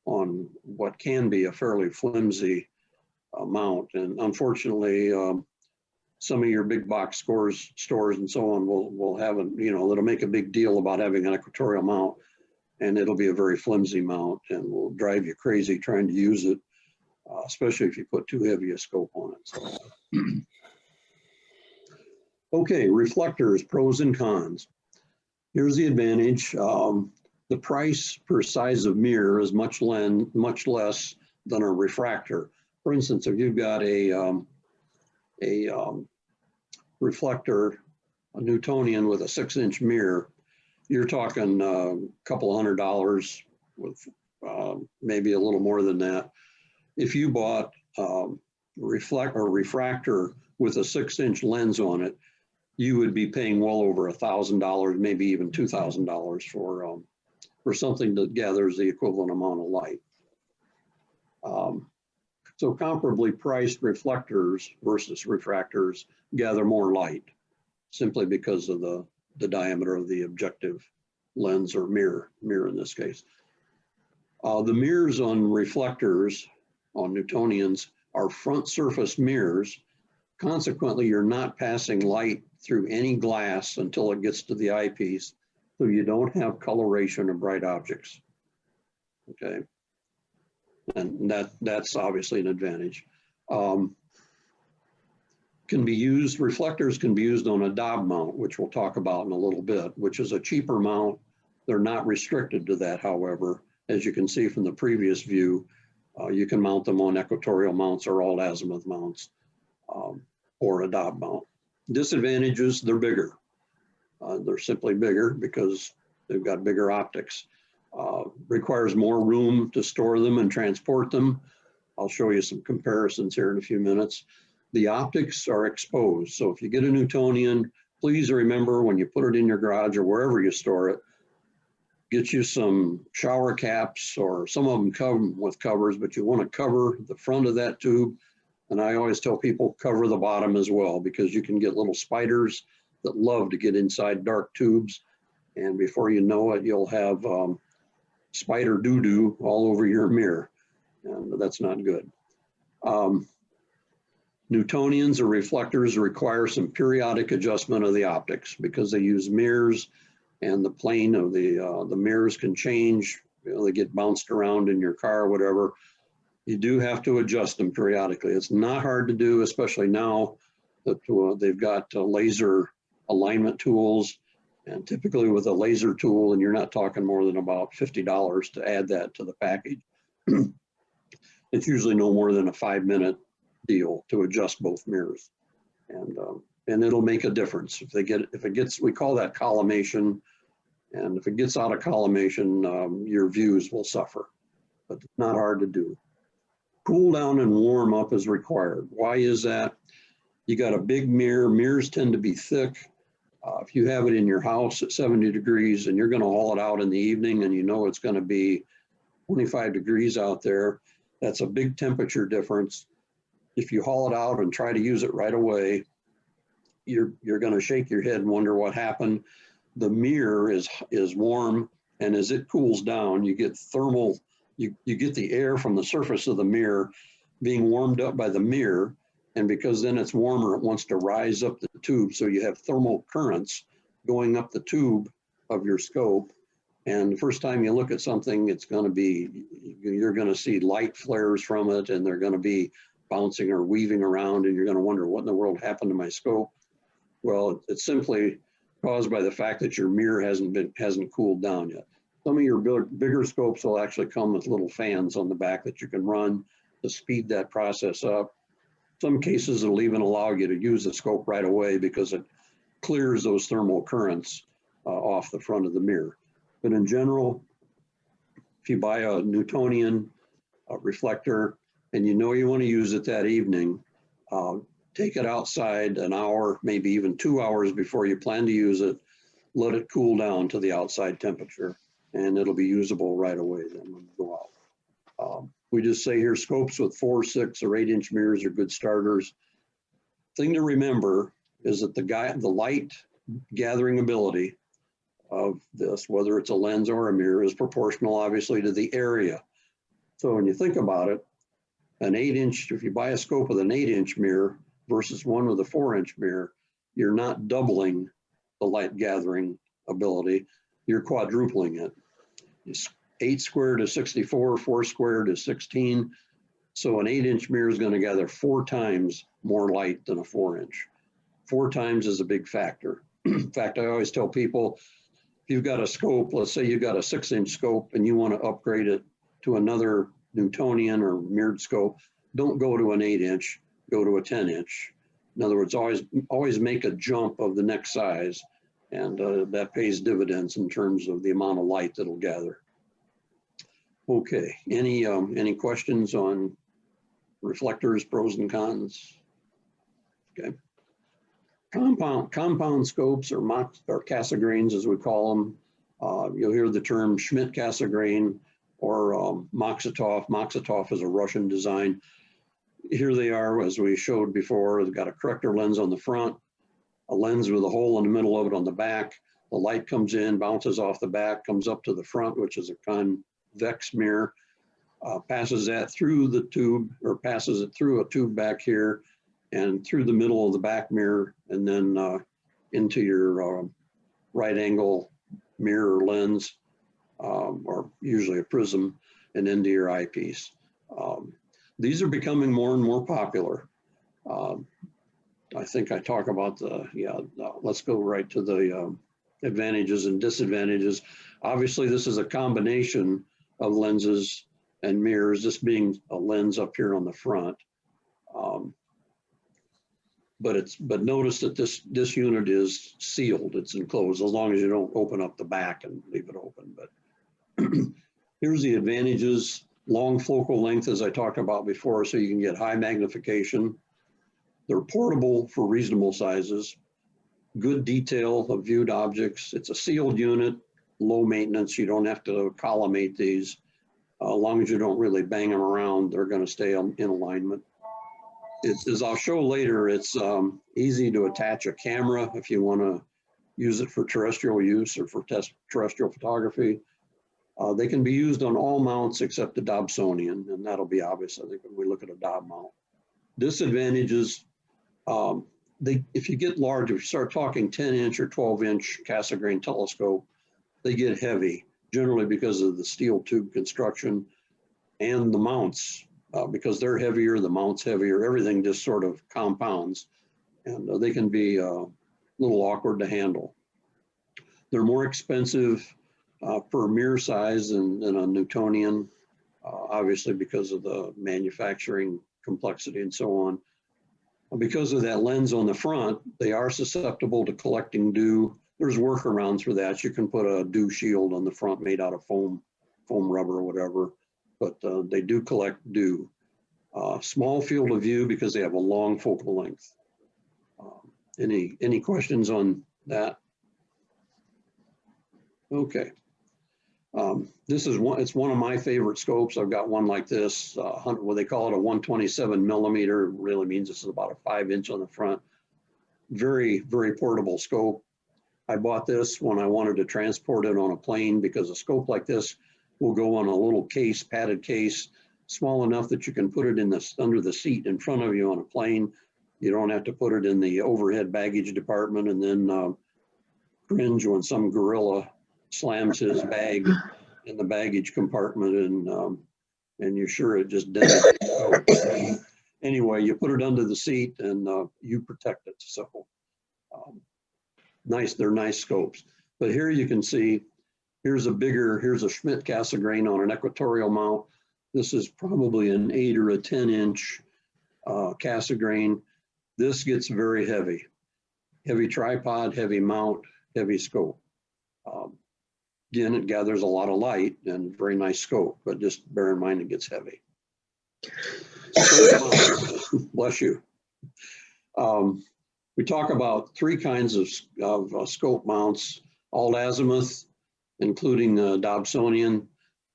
on what can be a fairly flimsy mount. And unfortunately, some of your big box stores and so on will have it'll make a big deal about having an equatorial mount, and it'll be a very flimsy mount and will drive you crazy trying to use it, especially if you put too heavy a scope on it. So. Okay, reflectors, pros and cons. Here's the advantage. The price per size of mirror is much less than a refractor. For instance, if you've got a reflector, a Newtonian with a 6-inch mirror, you're talking a couple $100 with maybe a little more than that. If you bought a refractor with a 6-inch lens on it, you would be paying well over $1,000, maybe even $2,000 for something that gathers the equivalent amount of light. So comparably priced reflectors versus refractors gather more light simply because of the diameter of the objective lens or mirror in this case. The mirrors on reflectors, on Newtonians, are front surface mirrors. Consequently, you're not passing light through any glass until it gets to the eyepiece, so you don't have coloration of bright objects. Okay, and that's obviously an advantage. Reflectors can be used on a Dob mount, which we'll talk about in a little bit, which is a cheaper mount. They're not restricted to that, however. As you can see from the previous view, you can mount them on equatorial mounts or all azimuth mounts, or a Dob mount. Disadvantages, they're bigger. They're simply bigger because they've got bigger optics. Requires more room to store them and transport them. I'll show you some comparisons here in a few minutes. The optics are exposed. So if you get a Newtonian, please remember when you put it in your garage or wherever you store it, get you some shower caps, or some of them come with covers, but you want to cover the front of that tube. And I always tell people cover the bottom as well, because you can get little spiders that love to get inside dark tubes. And before you know it, you'll have spider doo-doo all over your mirror. And that's not good. Newtonians or reflectors require some periodic adjustment of the optics because they use mirrors, and the plane of the mirrors can change. They get bounced around in your car or whatever. You do have to adjust them periodically. It's not hard to do, especially now that they've got laser alignment tools. And typically with a laser tool, and you're not talking more than about $50 to add that to the package, it's usually no more than a 5-minute deal to adjust both mirrors. And it'll make a difference. If it gets, we call that collimation. And if it gets out of collimation, your views will suffer, but it's not hard to do. Cool down and warm up is required. Why is that? You got a big mirror. Mirrors tend to be thick. If you have it in your house at 70 degrees and you're going to haul it out in the evening and you know it's going to be 25 degrees out there, that's a big temperature difference. If you haul it out and try to use it right away, you're going to shake your head and wonder what happened. The mirror is warm, and as it cools down, you get thermal, you get the air from the surface of the mirror being warmed up by the mirror. And because then it's warmer, it wants to rise up the tube. So you have thermal currents going up the tube of your scope. And the first time you look at something, you're going to see light flares from it, and they're going to be bouncing or weaving around, and you're going to wonder what in the world happened to my scope. Well, it's simply caused by the fact that your mirror hasn't cooled down yet. Some of your bigger scopes will actually come with little fans on the back that you can run to speed that process up. Some cases it'll even allow you to use the scope right away because it clears those thermal currents off the front of the mirror. But in general, if you buy a Newtonian reflector and you know you want to use it that evening, take it outside an hour, maybe even 2 hours before you plan to use it. Let it cool down to the outside temperature. and it'll be usable right away then when you go out. We just say here scopes with 4, 6, or 8-inch mirrors are good starters. Thing to remember is that the light gathering ability of this, whether it's a lens or a mirror, is proportional obviously to the area. So when you think about it, an 8-inch, if you buy a scope with an 8-inch mirror versus one with a 4-inch mirror, you're not doubling the light gathering ability, you're quadrupling it. It's 8 squared is 64, 4 squared is 16. So an 8-inch mirror is going to gather 4 times more light than a 4-inch. 4 times is a big factor. In fact, I always tell people, if you've got a scope, let's say you've got a 6-inch scope and you want to upgrade it to another Newtonian or mirrored scope, don't go to an 8-inch, go to a 10-inch. In other words, always make a jump of the next size, and that pays dividends in terms of the amount of light that'll gather. Okay, any questions on reflectors, pros and cons? Okay. Compound scopes or Cassegrains, as we call them. You'll hear the term Schmidt Cassegrain or Maksutov. Maksutov is a Russian design. Here they are, as we showed before. They've got a corrector lens on the front, a lens with a hole in the middle of it on the back. The light comes in, bounces off the back, comes up to the front, which is a convex mirror, passes that through the tube, or passes it through a tube back here and through the middle of the back mirror, and then into your right angle mirror lens, or usually a prism, and into your eyepiece. These are becoming more and more popular. I think I talk about let's go right to the advantages and disadvantages. Obviously, this is a combination of lenses and mirrors, this being a lens up here on the front. But notice that this unit is sealed, it's enclosed, as long as you don't open up the back and leave it open. But here's the advantages. Long focal length, as I talked about before, so you can get high magnification. They're portable for reasonable sizes. Good detail of viewed objects. It's a sealed unit, low maintenance. You don't have to collimate these. As long as you don't really bang them around, they're going to stay in alignment. As I'll show later, it's easy to attach a camera if you want to use it for terrestrial use or for terrestrial photography. They can be used on all mounts except the Dobsonian, and that'll be obvious, I think, when we look at a Dob mount. Disadvantages, if you get large, if you start talking 10-inch or 12-inch Cassegrain telescope, they get heavy, generally because of the steel tube construction and the mounts. Because they're heavier, the mount's heavier, everything just sort of compounds, and they can be a little awkward to handle. They're more expensive per mirror size than a Newtonian, obviously because of the manufacturing complexity and so on. Because of that lens on the front, they are susceptible to collecting dew. There's workarounds for that. You can put a dew shield on the front made out of foam rubber or whatever, but they do collect dew. Small field of view because they have a long focal length. Any questions on that? Okay. It's one of my favorite scopes. I've got one like this, what they call it a 127 millimeter, really means this is about a 5-inch on the front. Very, very portable scope. I bought this when I wanted to transport it on a plane because a scope like this will go on a little case, padded case, small enough that you can put it under the seat in front of you on a plane. You don't have to put it in the overhead baggage department and then cringe when some gorilla slams his bag in the baggage compartment and you're sure it just dented the scope. Anyway, you put it under the seat and you protect it. So they're nice scopes. But here you can see, here's a Schmidt Cassegrain on an equatorial mount. This is probably an 8 or a 10-inch Cassegrain. This gets very heavy. Heavy tripod, heavy mount, heavy scope. Again, it gathers a lot of light and very nice scope, but just bear in mind it gets heavy. Bless you. We talk about 3 kinds of scope mounts: alt azimuth, including Dobsonian.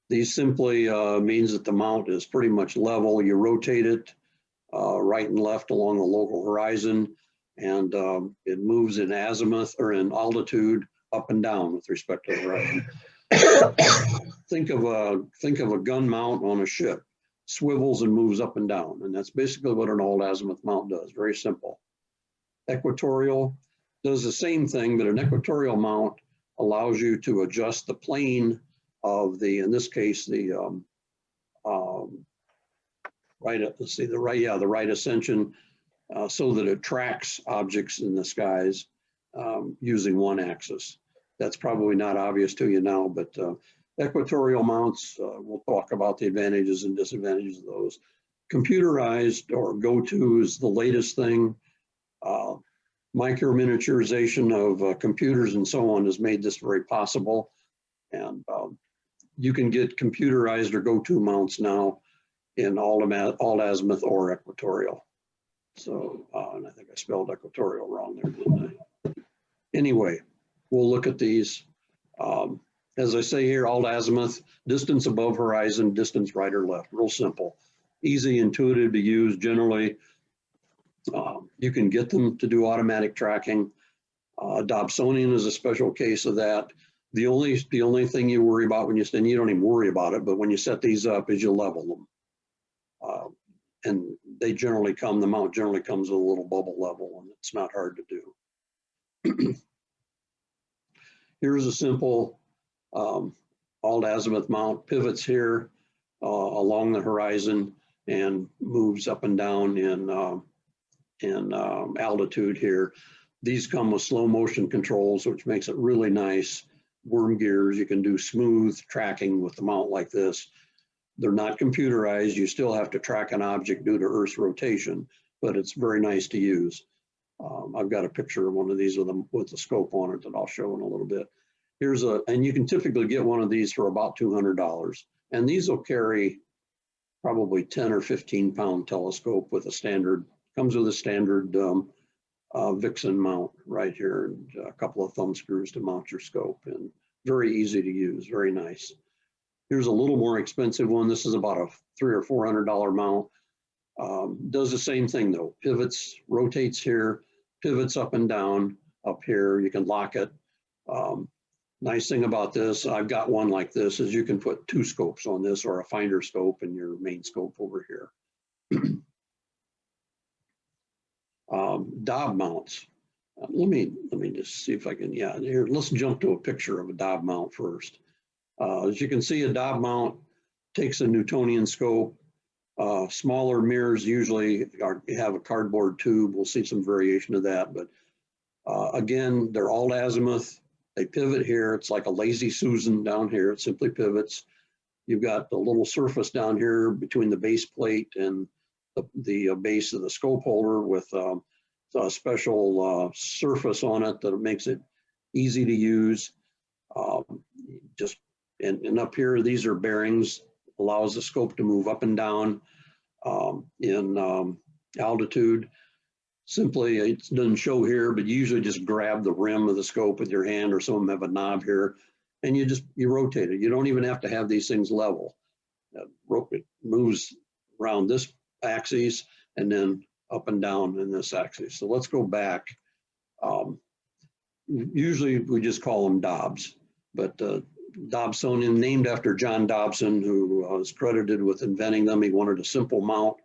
These simply means that the mount is pretty much level. You rotate it right and left along the local horizon, and it moves in azimuth or in altitude up and down with respect to the horizon. Think of a gun mount on a ship, swivels and moves up and down, and that's basically what an all azimuth mount does. Very simple. Equatorial does the same thing, but an equatorial mount allows you to adjust the plane of the, in this case, the the right ascension, so that it tracks objects in the skies using one axis. That's probably not obvious to you now, but equatorial mounts, we'll talk about the advantages and disadvantages of those. Computerized or GoTo is the latest thing. Micro miniaturization of computers and so on has made this very possible. And you can get computerized or GoTo mounts now in all azimuth or equatorial. So, and I think I spelled equatorial wrong there, didn't I? Anyway, we'll look at these. As I say here, all azimuth, distance above horizon, distance right or left, real simple. Easy, intuitive to use generally. You can get them to do automatic tracking. Dobsonian is a special case of that. The only thing you worry about when you don't even worry about it, but when you set these up is you level them. And they generally come, the mount generally comes with a little bubble level, and it's not hard to do. Here's a simple all azimuth mount, pivots here along the horizon and moves up and down in altitude here. These come with slow motion controls, which makes it really nice. Worm gears, you can do smooth tracking with the mount like this. They're not computerized. You still have to track an object due to Earth's rotation, but it's very nice to use. I've got a picture of one of these with the scope on it that I'll show in a little bit. And you can typically get one of these for about $200. And these will carry probably 10 or 15 pound telescope with a standard, comes with a standard Vixen mount right here, and a couple of thumb screws to mount your scope, and very easy to use, very nice. Here's a little more expensive one. This is about a $300 or $400 mount. Does the same thing though. Pivots, rotates here, pivots up and down up here. You can lock it. Nice thing about this, I've got one like this, is you can put two scopes on this or a finder scope and your main scope over here. Dob mounts. Let me just see if I can, yeah, here, let's jump to a picture of a Dob mount first. As you can see, a Dob mount takes a Newtonian scope. Smaller mirrors usually have a cardboard tube. We'll see some variation of that, but again, they're all azimuth. They pivot here. It's like a lazy Susan down here. It simply pivots. You've got the little surface down here between the base plate and the base of the scope holder with a special surface on it that makes it easy to use. And up here, these are bearings, allows the scope to move up and down in altitude. Simply, it doesn't show here, but you usually just grab the rim of the scope with your hand, or some of them have a knob here, and you rotate it. You don't even have to have these things level. It moves around this axis and then up and down in this axis. So let's go back. Usually we just call them Dobbs, but Dobsonian, named after John Dobson, who was credited with inventing them. He wanted a simple mount.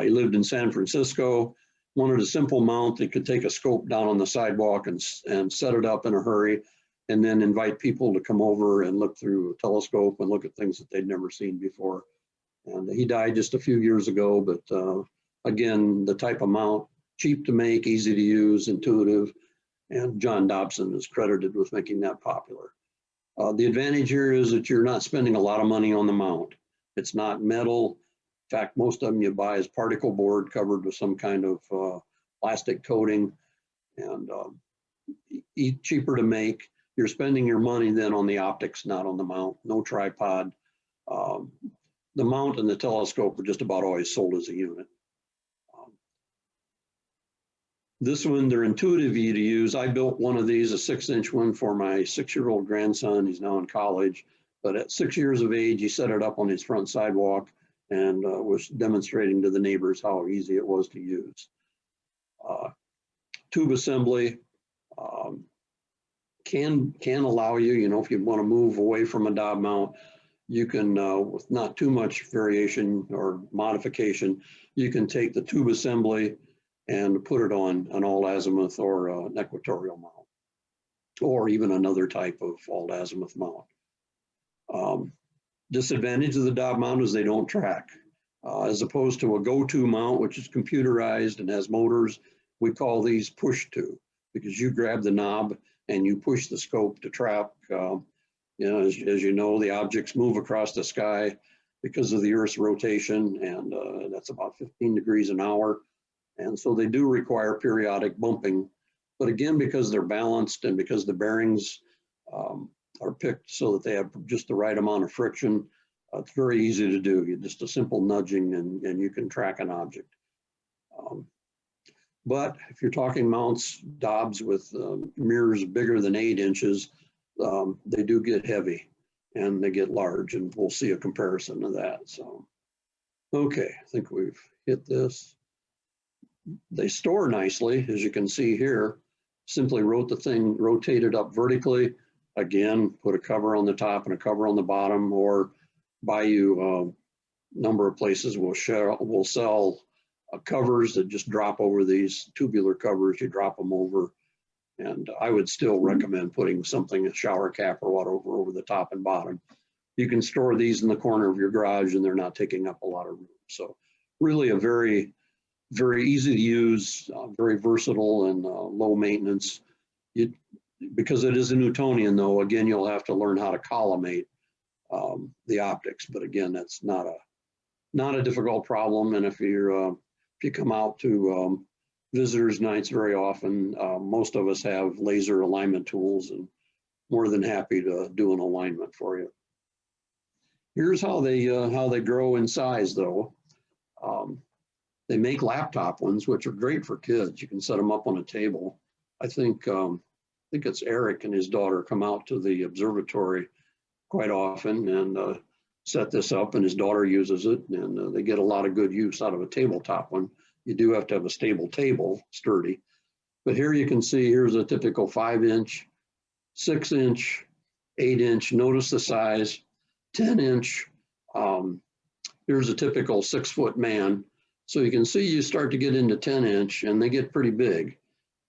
He lived in San Francisco, wanted a simple mount that could take a scope down on the sidewalk and set it up in a hurry, and then invite people to come over and look through a telescope and look at things that they'd never seen before. And he died just a few years ago, but again, the type of mount, cheap to make, easy to use, intuitive, and John Dobson is credited with making that popular. The advantage here is that you're not spending a lot of money on the mount. It's not metal. In fact, most of them you buy is particle board covered with some kind of plastic coating, and cheaper to make. You're spending your money then on the optics, not on the mount. No tripod. The mount and the telescope are just about always sold as a unit. This one, they're intuitive to use. I built one of these, a 6-inch one for my 6-year-old grandson. He's now in college, but at 6 years of age, he set it up on his front sidewalk and was demonstrating to the neighbors how easy it was to use. Tube assembly can allow you, if you want to move away from a Dob mount, you can, with not too much variation or modification, you can take the tube assembly and put it on an all azimuth or an equatorial mount, or even another type of all azimuth mount. Disadvantage of the Dob mount is they don't track. As opposed to a go-to mount, which is computerized and has motors, we call these push to, because you grab the knob and you push the scope to track. As you know, the objects move across the sky because of the Earth's rotation, and that's about 15 degrees an hour. And so they do require periodic bumping. But again, because they're balanced and because the bearings are picked so that they have just the right amount of friction, it's very easy to do. Just a simple nudging and you can track an object. But if you're talking mounts, Dobs with mirrors bigger than 8 inches, they do get heavy and they get large, and we'll see a comparison of that. So, okay, I think we've hit this. They store nicely, as you can see here. Simply rotate it up vertically. Again, put a cover on the top and a cover on the bottom, or buy you a number of places will sell covers that just drop over these tubular covers. You drop them over, and I would still recommend putting something, a shower cap or whatever, over the top and bottom. You can store these in the corner of your garage and they're not taking up a lot of room. So really a very, very easy to use, very versatile and low maintenance. Because it is a Newtonian though, again, you'll have to learn how to collimate the optics. But again, that's not a difficult problem. And if you come out to visitors nights very often, most of us have laser alignment tools and more than happy to do an alignment for you. Here's how they grow in size though. They make laptop ones, which are great for kids. You can set them up on a table. I think it's Eric and his daughter come out to the observatory quite often and set this up, and his daughter uses it, and they get a lot of good use out of a tabletop one. You do have to have a stable table, sturdy. But here you can see, here's a typical 5-inch, 6-inch, 8-inch. Notice the size, 10-inch. Here's a typical 6-foot man. So you can see you start to get into 10-inch, and they get pretty big.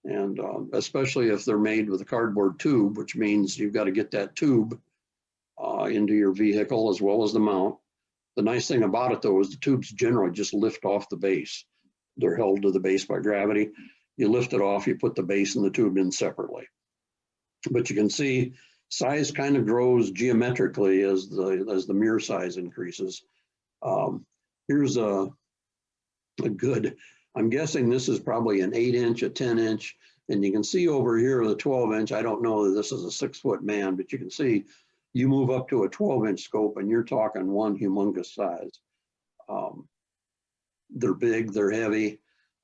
And especially if they're made with a cardboard tube, which means you've got to get that tube into your vehicle as well as the mount. The nice thing about it though is the tubes generally just lift off the base. They're held to the base by gravity. You lift it off, you put the base and the tube in separately. But you can see size kind of grows geometrically as the mirror size increases. Here's a good, I'm guessing this is probably an 8-inch, a 10-inch, and you can see over here the 12-inch. I don't know that this is a 6-foot man, but you can see you move up to a 12-inch scope and you're talking one humongous size. They're big, they're heavy,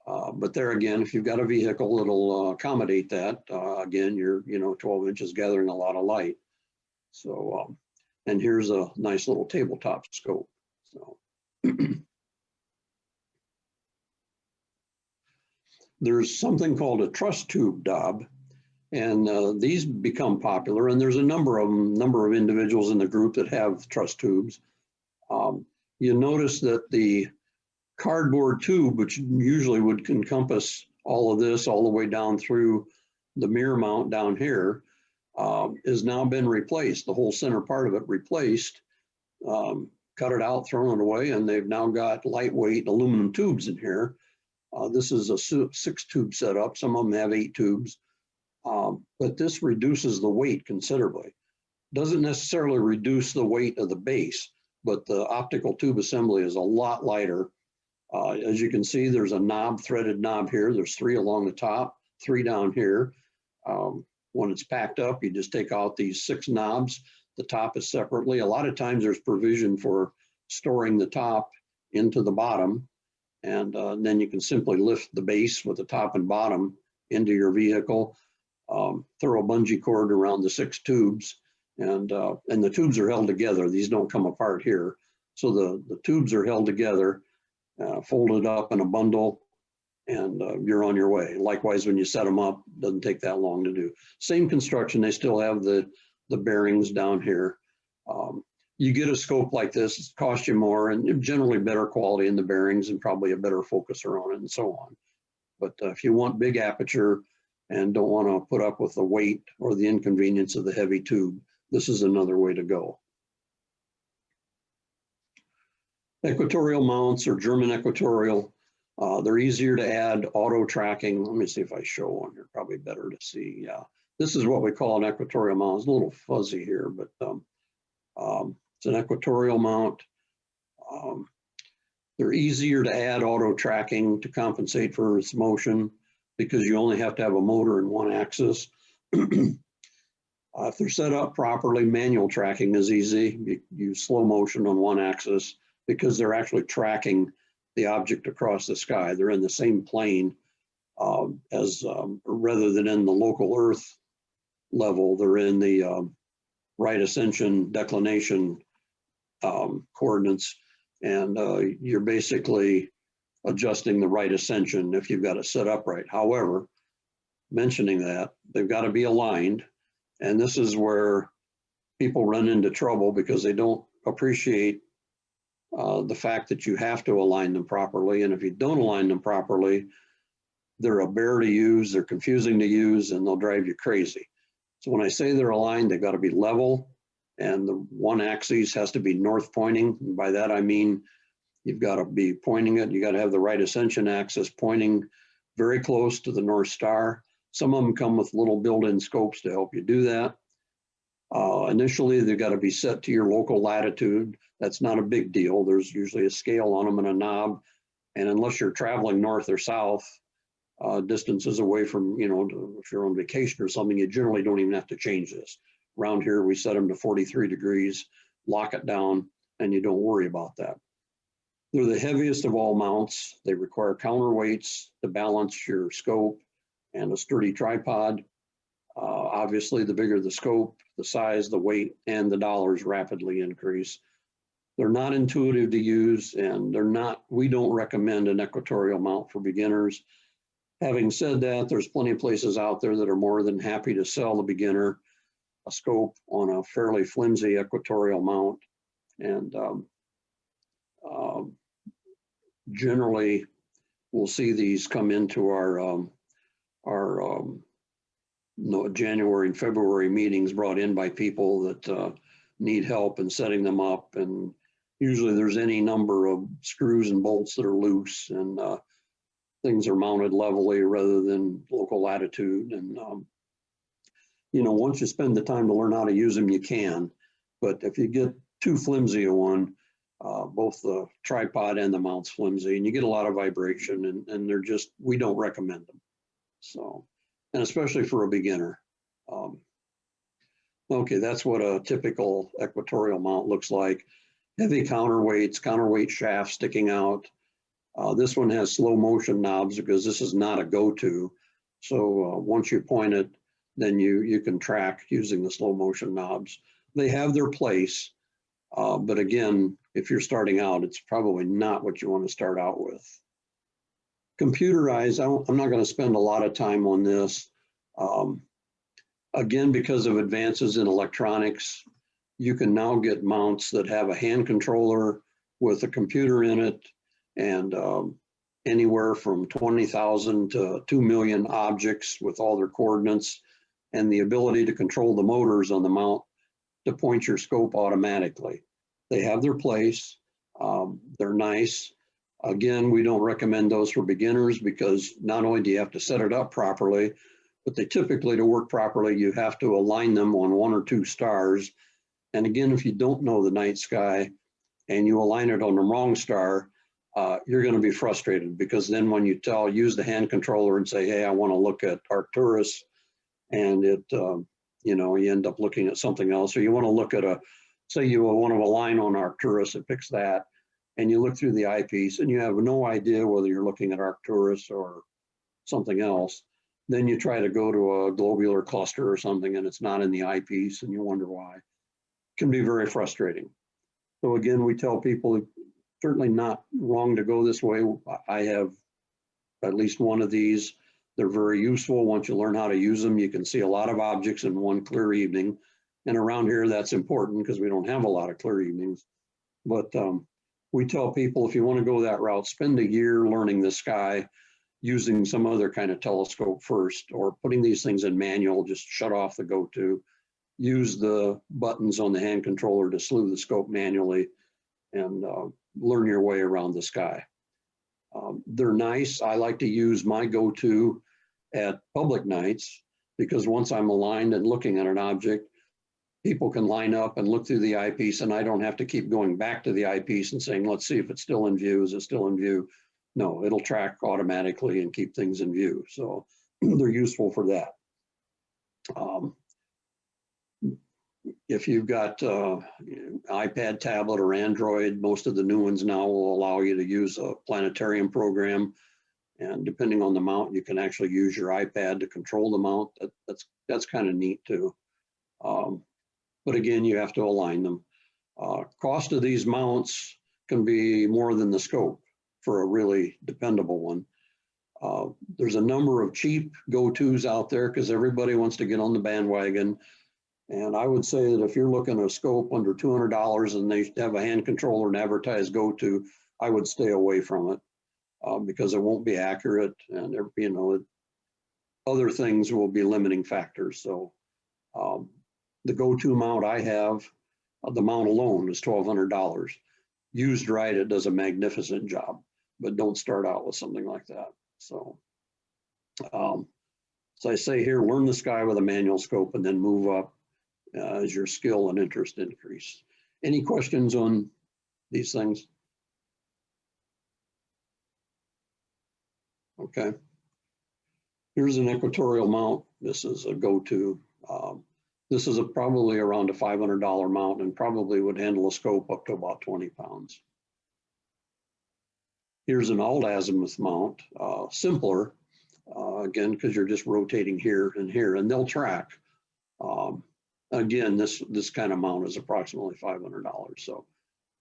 but there again, if you've got a vehicle, it'll accommodate that. Again, you're 12 inches gathering a lot of light. So, and here's a nice little tabletop scope. So. There's something called a truss tube Dob, and these become popular, and there's a number of individuals in the group that have truss tubes. You notice that the cardboard tube, which usually would encompass all of this all the way down through the mirror mount down here, has now been replaced, the whole center part of it replaced, cut it out, thrown it away, and they've now got lightweight aluminum tubes in here. This is a 6-tube setup. Some of them have 8 tubes, but this reduces the weight considerably. Doesn't necessarily reduce the weight of the base, but the optical tube assembly is a lot lighter. As you can see, there's a threaded knob here. There's 3 along the top, 3 down here. When it's packed up, you just take out these 6 knobs. The top is separately. A lot of times there's provision for storing the top into the bottom. And then you can simply lift the base with the top and bottom into your vehicle, throw a bungee cord around the 6 tubes, and the tubes are held together. These don't come apart here. So the tubes are held together, folded up in a bundle, and you're on your way. Likewise, when you set them up, it doesn't take that long to do. Same construction, they still have the bearings down here. You get a scope like this, it costs you more, and generally better quality in the bearings and probably a better focuser on it and so on. But if you want big aperture and don't want to put up with the weight or the inconvenience of the heavy tube, this is another way to go. Equatorial mounts or German equatorial, they're easier to add auto tracking. Let me see if I show one here, probably better to see. Yeah, this is what we call an equatorial mount. It's a little fuzzy here, but it's an equatorial mount. They're easier to add auto tracking to compensate for its motion because you only have to have a motor in one axis. If they're set up properly, manual tracking is easy. You use slow motion on one axis because they're actually tracking the object across the sky. They're in the same plane rather than in the local Earth level, they're in the right ascension declination coordinates, and you're basically adjusting the right ascension if you've got it set up right. However, mentioning that, they've got to be aligned, and this is where people run into trouble because they don't appreciate the fact that you have to align them properly, and if you don't align them properly, they're a bear to use, they're confusing to use, and they'll drive you crazy. So when I say they're aligned, they've got to be level, and the one axis has to be north pointing. And by that, I mean, you've got to be pointing it. You got to have the right ascension axis pointing very close to the North Star. Some of them come with little built-in scopes to help you do that. Initially, they've got to be set to your local latitude. That's not a big deal. There's usually a scale on them and a knob. And unless you're traveling north or south, distances away from, if you're on vacation or something, you generally don't even have to change this. Around here, we set them to 43 degrees, lock it down, and you don't worry about that. They're the heaviest of all mounts. They require counterweights to balance your scope and a sturdy tripod. Obviously, the bigger the scope, the size, the weight, and the dollars rapidly increase. They're not intuitive to use, and we don't recommend an equatorial mount for beginners. Having said that, there's plenty of places out there that are more than happy to sell the beginner a scope on a fairly flimsy equatorial mount. And generally, we'll see these come into our January and February meetings brought in by people that need help in setting them up. And usually there's any number of screws and bolts that are loose, and things are mounted levelly rather than local latitude. And, once you spend the time to learn how to use them, you can. But if you get too flimsy a one, both the tripod and the mount's flimsy, and you get a lot of vibration, and we don't recommend them. So, and especially for a beginner. Okay, that's what a typical equatorial mount looks like. Heavy counterweight shaft sticking out. This one has slow motion knobs because this is not a go-to. So once you point it, then you can track using the slow motion knobs. They have their place, but again, if you're starting out, it's probably not what you want to start out with. Computerized, I'm not going to spend a lot of time on this. Again, because of advances in electronics, you can now get mounts that have a hand controller with a computer in it, and anywhere from 20,000 to 2 million objects with all their coordinates, and the ability to control the motors on the mount to point your scope automatically. They have their place. They're nice. Again, we don't recommend those for beginners because not only do you have to set it up properly, but they typically, to work properly, you have to align them on 1 or 2 stars. And again, if you don't know the night sky and you align it on the wrong star, you're going to be frustrated, because then when you use the hand controller and say, hey, I want to look at Arcturus, and it, you end up looking at something else. Or you want to look at say you want to align on Arcturus, it picks that. and you look through the eyepiece and you have no idea whether you're looking at Arcturus or something else, then you try to go to a globular cluster or something and it's not in the eyepiece and you wonder why. It can be very frustrating. So again, we tell people certainly not wrong to go this way. I have at least one of these. They're very useful. Once you learn how to use them, you can see a lot of objects in one clear evening. And around here, that's important because we don't have a lot of clear evenings. But we tell people if you want to go that route, spend a year learning the sky using some other kind of telescope first, or putting these things in manual, just shut off the go-to, use the buttons on the hand controller to slew the scope manually, and learn your way around the sky. They're nice. I like to use my go-to at public nights because once I'm aligned and looking at an object, people can line up and look through the eyepiece and I don't have to keep going back to the eyepiece and saying, let's see if it's still in view. Is it still in view? No, it'll track automatically and keep things in view. So they're useful for that. If you've got iPad, tablet, or Android, most of the new ones now will allow you to use a planetarium program. And depending on the mount, you can actually use your iPad to control the mount. That's kind of neat too. But again, you have to align them. Cost of these mounts can be more than the scope for a really dependable one. There's a number of cheap go-tos out there because everybody wants to get on the bandwagon. And I would say that if you're looking at a scope under $200 and they have a hand controller and advertise go-to, I would stay away from it because it won't be accurate and other things will be limiting factors. So the go-to mount I have, the mount alone is $1,200. Used right, it does a magnificent job, but don't start out with something like that. So, so I say here, learn the sky with a manual scope and then move up as your skill and interest increase. Any questions on these things? Okay. Here's an equatorial mount. This is a go-to. This is probably around a $500 mount and probably would handle a scope up to about 20 pounds. Here's an alt-azimuth mount, simpler, again, because you're just rotating here, and they'll track. Again, this kind of mount is approximately $500. So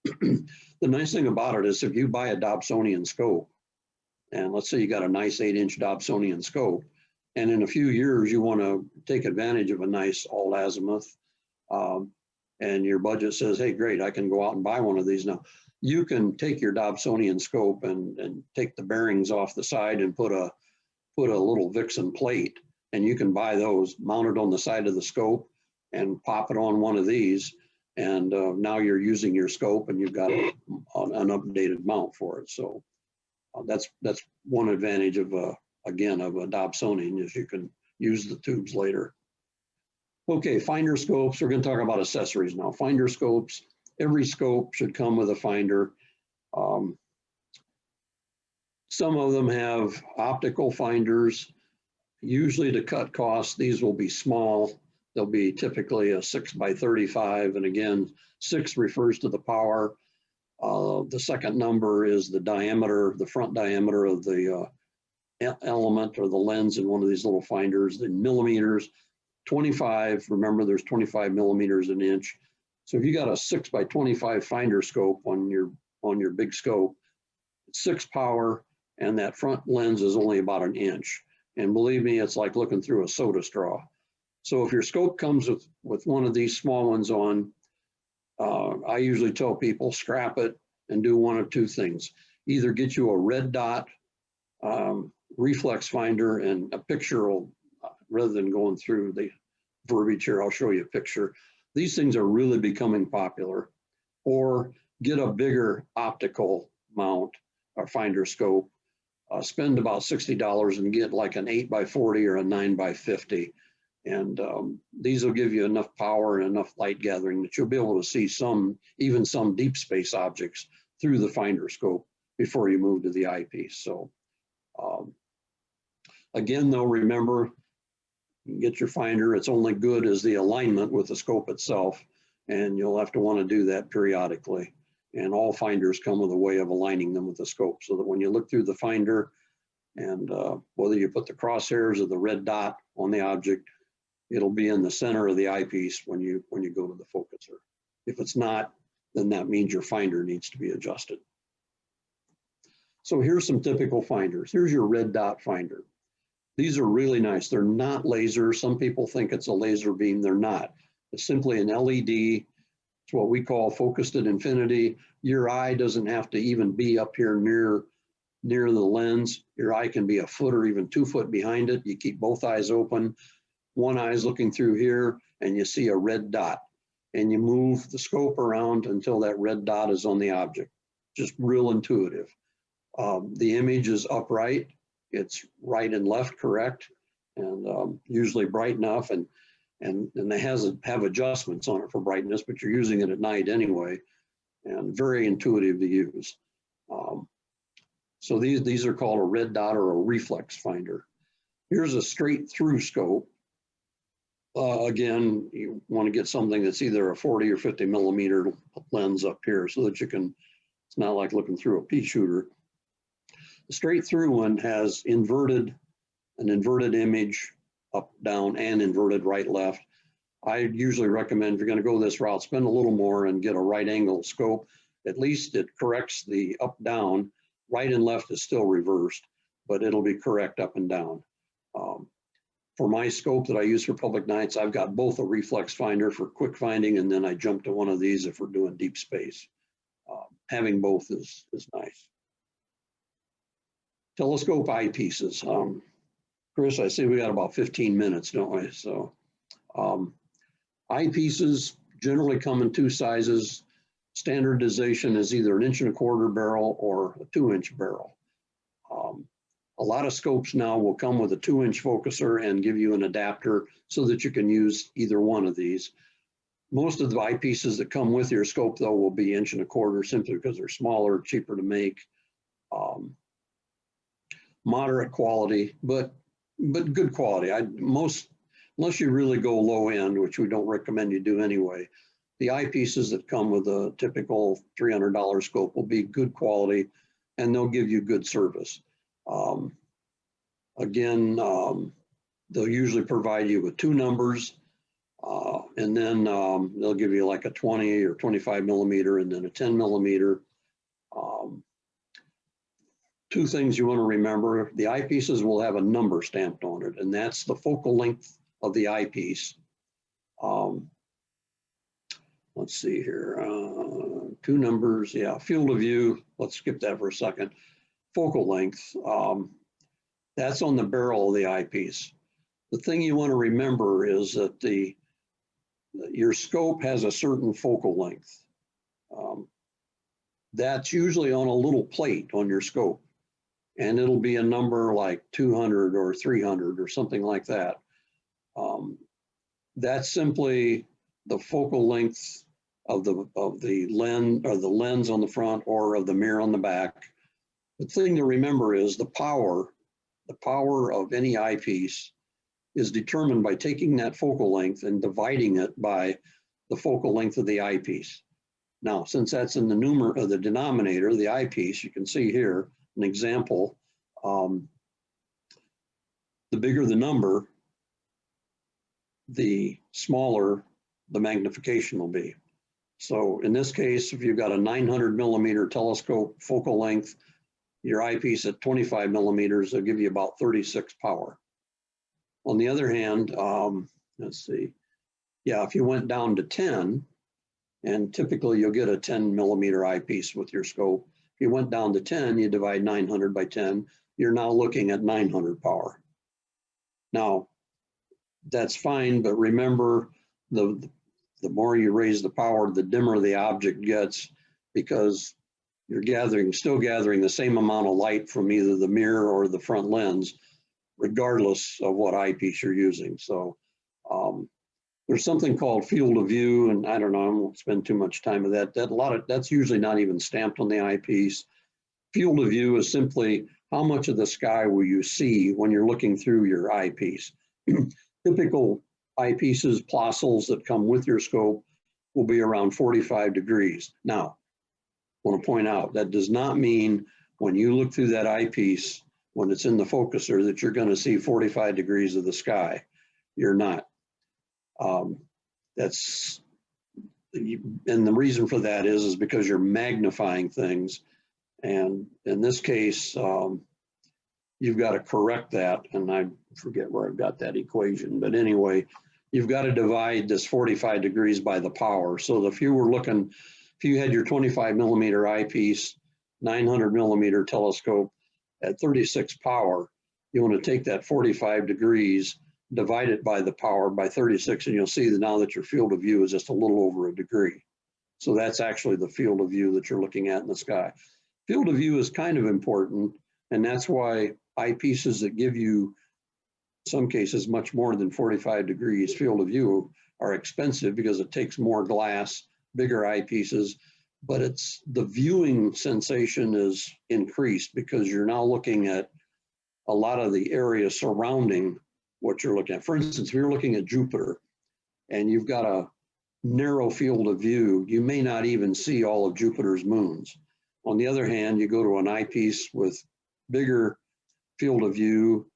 the nice thing about it is if you buy a Dobsonian scope, and let's say you got a nice 8-inch Dobsonian scope, and in a few years you want to take advantage of a nice alt-azimuth, and your budget says, hey, great, I can go out and buy one of these now. You can take your Dobsonian scope and take the bearings off the side and put a little Vixen plate, and you can buy those mounted on the side of the scope and pop it on one of these, and now you're using your scope and you've got an updated mount for it. So that's one advantage of again of a Dobsonian, is you can use the tubes later. Okay, finder scopes. We're going to talk about accessories now. Finder scopes. Every scope should come with a finder. Some of them have optical finders. Usually to cut costs, these will be small. They'll be typically a 6x35, and again, 6 refers to the power. The second number is the diameter, the front diameter of the element or the lens in one of these little finders. The millimeters, 25. Remember, there's 25 millimeters an inch. So if you got a 6x25 finder scope on your big scope, it's 6 power, and that front lens is only about an inch. And believe me, it's like looking through a soda straw. So if your scope comes with one of these small ones on, I usually tell people scrap it and do one of two things. Either get you a red dot reflex finder, and a picture will, rather than going through the verbiage here, I'll show you a picture. These things are really becoming popular. Or get a bigger optical mount or finder scope. Spend about $60 and get like an 8x40 or a 9x50. And these will give you enough power and enough light gathering that you'll be able to see even some deep space objects through the finder scope before you move to the eyepiece. So again, though, remember, you get your finder, it's only good as the alignment with the scope itself, and you'll have to want to do that periodically. And all finders come with a way of aligning them with the scope so that when you look through the finder, and whether you put the crosshairs or the red dot on the object, it'll be in the center of the eyepiece when you go to the focuser. If it's not, then that means your finder needs to be adjusted. So here's some typical finders. Here's your red dot finder. These are really nice. They're not laser. Some people think it's a laser beam. They're not. It's simply an LED. It's what we call focused at infinity. Your eye doesn't have to even be up here near the lens. Your eye can be a foot or even 2 foot behind it. You keep both eyes open. One eye is looking through here and you see a red dot. And you move the scope around until that red dot is on the object. Just real intuitive. The image is upright. It's right and left correct, and usually bright enough, and they have adjustments on it for brightness, but you're using it at night anyway, and very intuitive to use. So these are called a red dot or a reflex finder. Here's a straight through scope. Again, you want to get something that's either a 40 or 50 millimeter lens up here so that you can, it's not like looking through a pea shooter. The straight through one has an inverted image, up, down, and inverted right, left. I usually recommend, if you're going to go this route, spend a little more and get a right angle scope. At least it corrects the up, down. Right and left is still reversed, but it'll be correct up and down. For my scope that I use for public nights, I've got both a reflex finder for quick finding, and then I jump to one of these if we're doing deep space. Having both is nice. Telescope eyepieces. Chris, I see we got about 15 minutes, don't we? So eyepieces generally come in two sizes. Standardization is either an 1 1/4" barrel or a 2-inch barrel. A lot of scopes now will come with a 2-inch focuser and give you an adapter so that you can use either one of these. Most of the eyepieces that come with your scope, though, will be 1 1/4" simply because they're smaller, cheaper to make. Moderate quality, but good quality. Unless you really go low end, which we don't recommend you do anyway, the eyepieces that come with a typical $300 scope will be good quality, and they'll give you good service. Again, they'll usually provide you with 2 numbers, and then they'll give you like a 20 or 25 millimeter and then a 10 millimeter. 2 things you want to remember: the eyepieces will have a number stamped on it, and that's the focal length of the eyepiece. Let's see here, 2 numbers, yeah, field of view, let's skip that for a second. Focal length, that's on the barrel of the eyepiece. The thing you want to remember is that your scope has a certain focal length. That's usually on a little plate on your scope, and it'll be a number like 200 or 300 or something like that. That's simply the focal length of the lens, or the lens on the front, or of the mirror on the back. The thing to remember is the power of any eyepiece is determined by taking that focal length and dividing it by the focal length of the eyepiece. Now, since that's in the denominator, the eyepiece, you can see here an example. The bigger the number, the smaller the magnification will be. So in this case, if you've got a 900 millimeter telescope focal length, your eyepiece at 25 millimeters will give you about 36 power. On the other hand, let's see, yeah, if you went down to 10, and typically you'll get a 10 millimeter eyepiece with your scope. If you went down to 10, you divide 900 by 10, you're now looking at 900 power. Now, that's fine, but remember, the more you raise the power, the dimmer the object gets, because you're still gathering the same amount of light from either the mirror or the front lens, regardless of what eyepiece you're using. So there's something called field of view, and I don't know, I won't spend too much time with that. That's usually not even stamped on the eyepiece. Field of view is simply how much of the sky will you see when you're looking through your eyepiece. Typical eyepieces, Plossls that come with your scope will be around 45 degrees. Now, want to point out, that does not mean when you look through that eyepiece, when it's in the focuser, that you're going to see 45 degrees of the sky. You're not. That's, and the reason for that is because you're magnifying things. And in this case, you've got to correct that. And I forget where I've got that equation, but anyway, you've got to divide this 45 degrees by the power. So if you were looking, if you had your 25 millimeter eyepiece, 900 millimeter telescope at 36 power, you want to take that 45 degrees, divide it by the power by 36, and you'll see that now that your field of view is just a little over a degree. So that's actually the field of view that you're looking at in the sky. Field of view is kind of important, and that's why eyepieces that give you, in some cases, much more than 45 degrees field of view are expensive because it takes more glass, bigger eyepieces, but it's the viewing sensation is increased because you're now looking at a lot of the area surrounding what you're looking at. For instance, if you're looking at Jupiter and you've got a narrow field of view, you may not even see all of Jupiter's moons. On the other hand, you go to an eyepiece with bigger field of view,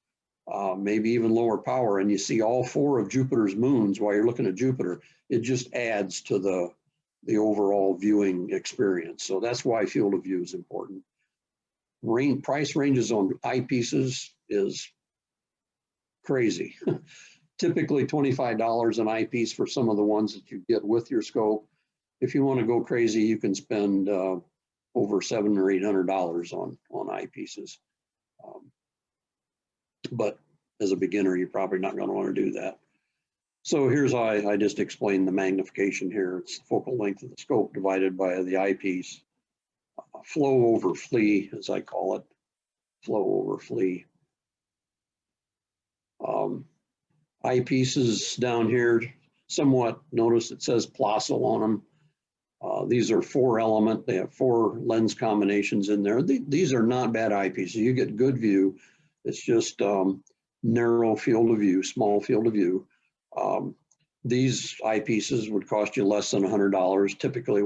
maybe even lower power, and you see all 4 of Jupiter's moons while you're looking at Jupiter. It just adds to the overall viewing experience. So that's why field of view is important. Price ranges on eyepieces is crazy. Typically $25 an eyepiece for some of the ones that you get with your scope. If you want to go crazy, you can spend over $700 or $800 on eyepieces. But as a beginner, you're probably not going to want to do that. So here's how I just explained the magnification here. It's the focal length of the scope divided by the eyepiece. Flow over flea, as I call it. Flow over flea. Eyepieces down here, somewhat, notice it says Plössl on them. These are 4 element. They have 4 lens combinations in there. These are not bad eyepieces. You get good view. It's just narrow field of view, small field of view. These eyepieces would cost you less than $100. Typically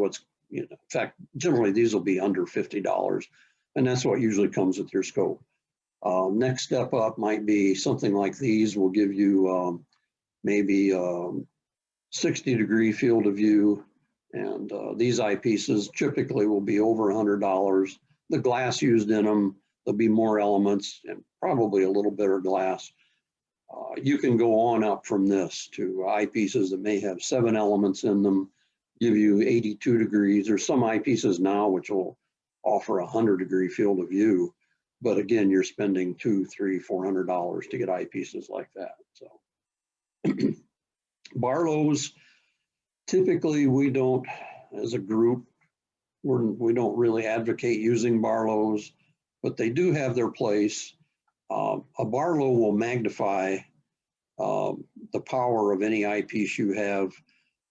in fact, generally these will be under $50. And that's what usually comes with your scope. Next step up might be something like these will give you maybe 60 degree field of view. And these eyepieces typically will be over $100. The glass used in them, there'll be more elements and probably a little better glass. You can go on up from this to eyepieces that may have 7 elements in them, give you 82 degrees. There's some eyepieces now which will offer 100 degree field of view. But again, you're spending $200, $300, $400 to get eyepieces like that. So Barlows, typically we don't, as a group, we don't really advocate using Barlows, but they do have their place. A Barlow will magnify the power of any eyepiece you have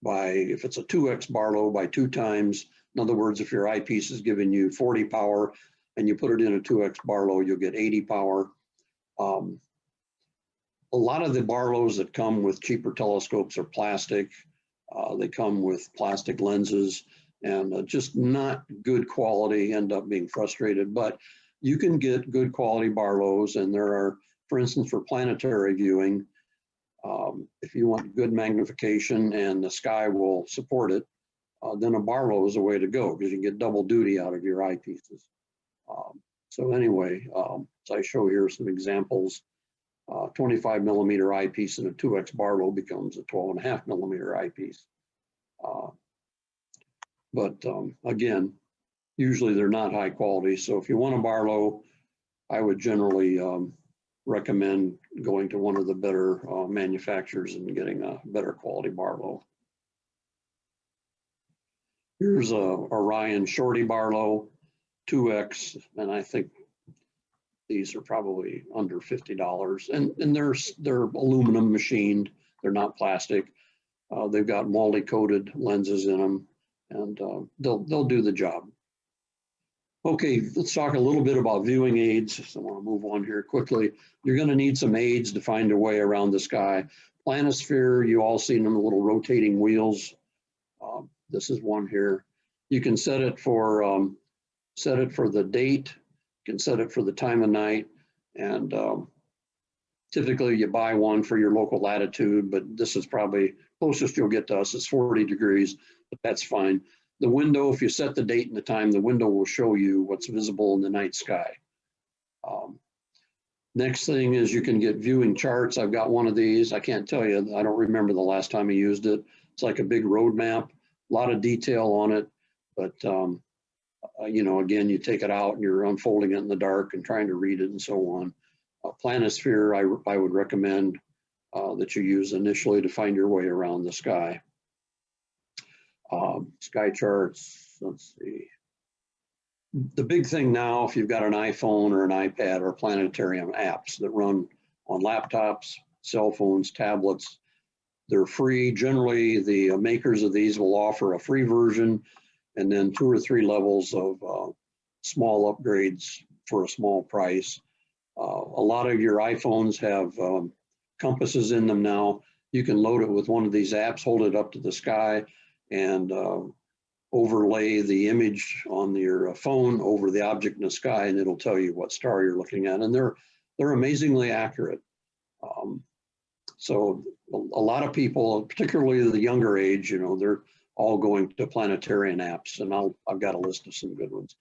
by, if it's a 2x Barlow, by 2 times. In other words, if your eyepiece is giving you 40 power, and you put it in a 2x Barlow, you'll get 80 power. A lot of the Barlows that come with cheaper telescopes are plastic. They come with plastic lenses and just not good quality, end up being frustrated. But you can get good quality Barlows, and there are, for instance, for planetary viewing, if you want good magnification and the sky will support it, then a Barlow is a way to go because you can get double duty out of your eyepieces. So anyway, so I show here some examples. 25 millimeter eyepiece in a 2x Barlow becomes a 12.5 millimeter eyepiece. But again, usually they're not high quality. So if you want a Barlow, I would generally recommend going to one of the better manufacturers and getting a better quality Barlow. Here's a Orion Shorty Barlow. 2x, and I think these are probably under $50. And they're aluminum machined. They're not plastic. They've got multi-coated lenses in them, and they'll do the job. Okay, let's talk a little bit about viewing aids. So I want to move on here quickly. You're going to need some aids to find your way around the sky. Planisphere, you all seen them, the little rotating wheels. This is one here. You can set it for the date, you can set it for the time of night, and typically you buy one for your local latitude, but this is probably closest you'll get to us. It's 40 degrees, but that's fine. The window, if you set the date and the time, the window will show you what's visible in the night sky. Next thing is you can get viewing charts. I've got one of these. I can't tell you, I don't remember the last time I used it. It's like a big road map, a lot of detail on it, but you know, again, you take it out and you're unfolding it in the dark and trying to read it and so on. Planisphere, I would recommend that you use initially to find your way around the sky. Sky charts, let's see. The big thing now, if you've got an iPhone or an iPad or planetarium apps that run on laptops, cell phones, tablets, they're free. Generally, the makers of these will offer a free version and then 2 or 3 levels of small upgrades for a small price. A lot of your iPhones have compasses in them now. You can load it with one of these apps, hold it up to the sky, and overlay the image on your phone over the object in the sky, and it'll tell you what star you're looking at. And they're amazingly accurate. So a lot of people, particularly the younger age, you know, they're all going to planetarium apps, and I've got a list of some good ones.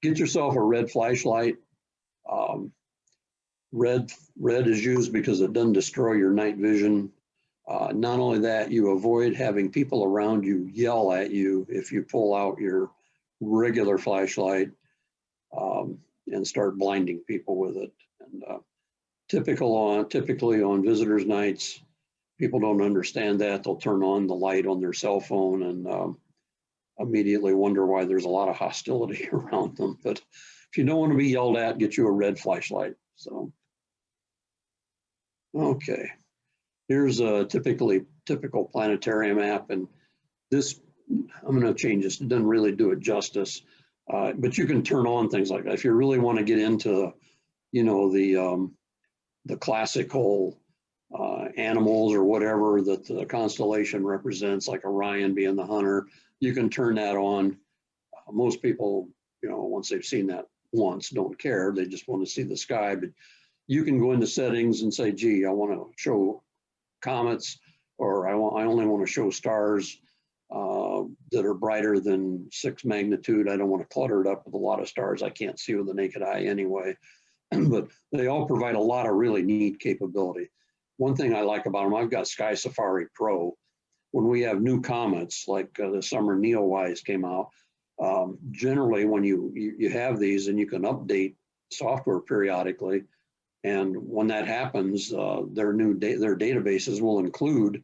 Get yourself a red flashlight. Red is used because it doesn't destroy your night vision. Not only that, you avoid having people around you yell at you if you pull out your regular flashlight and start blinding people with it. And typically on visitors' nights, people don't understand that. They'll turn on the light on their cell phone and immediately wonder why there's a lot of hostility around them. But if you don't want to be yelled at, get you a red flashlight. So, okay. Here's a typical planetarium app, and this, I'm going to change this. It doesn't really do it justice, but you can turn on things like that. If you really want to get into, you know, the classical animals or whatever that the constellation represents, like Orion being the hunter, you can turn that on. Most people, you know, once they've seen that once, don't care. They just want to see the sky, but you can go into settings and say, gee, I want to show comets, or I only want to show stars that are brighter than 6 magnitude. I don't want to clutter it up with a lot of stars I can't see with the naked eye anyway. But they all provide a lot of really neat capability. One thing I like about them, I've got Sky Safari Pro. When we have new comets, like the summer Neowise came out, generally when you have these and you can update software periodically, and when that happens, their databases will include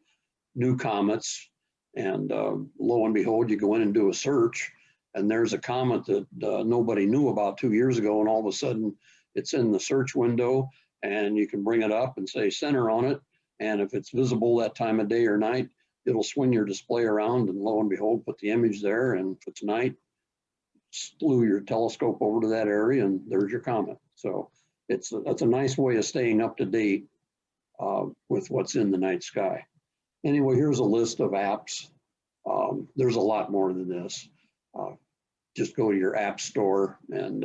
new comets. And lo and behold, you go in and do a search, and there's a comet that nobody knew about 2 years ago, and all of a sudden it's in the search window, and you can bring it up and say center on it. And if it's visible that time of day or night, it'll swing your display around, and lo and behold, put the image there. And if it's night, slew your telescope over to that area, and there's your comet. So that's a nice way of staying up to date with what's in the night sky. Anyway, here's a list of apps. There's a lot more than this. Just go to your app store, and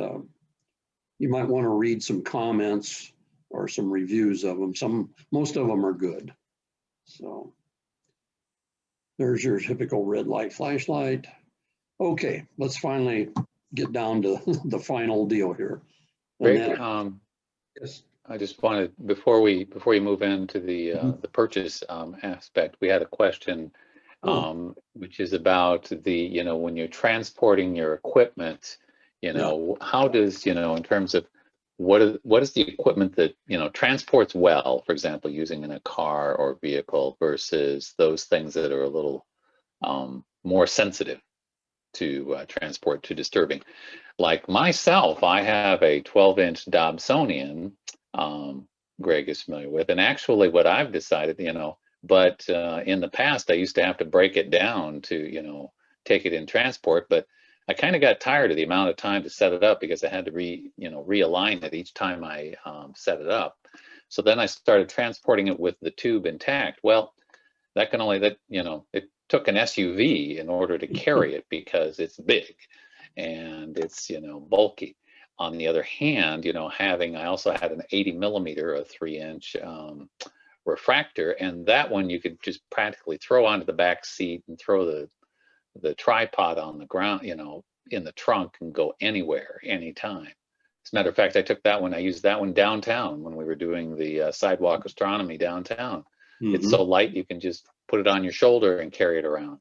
you might want to read some comments or some reviews of them. Most of them are good. So there's your typical red light flashlight. Okay, let's finally get down to the final deal here. Great. Yes. I just wanted, before we move into the purchase aspect, we had a question, which is about the, when you're transporting your equipment, how does, in terms of what is the equipment that, transports well, for example, using in a car or vehicle versus those things that are a little more sensitive to transport, to disturbing. Like myself, I have a 12-inch Dobsonian, Greg is familiar with, and actually what I've decided, but in the past I used to have to break it down to, take it in transport, but I kind of got tired of the amount of time to set it up because I had to realign it each time I set it up. So then I started transporting it with the tube intact. Well, that can only, it took an SUV in order to carry it because it's big and it's, bulky. On the other hand, I also had an 80 millimeter, a 3-inch refractor, and that one you could just practically throw onto the back seat and throw the tripod on the ground, in the trunk, and go anywhere, anytime. As a matter of fact, I used that one downtown when we were doing the sidewalk astronomy downtown. It's so light you can just put it on your shoulder and carry it around.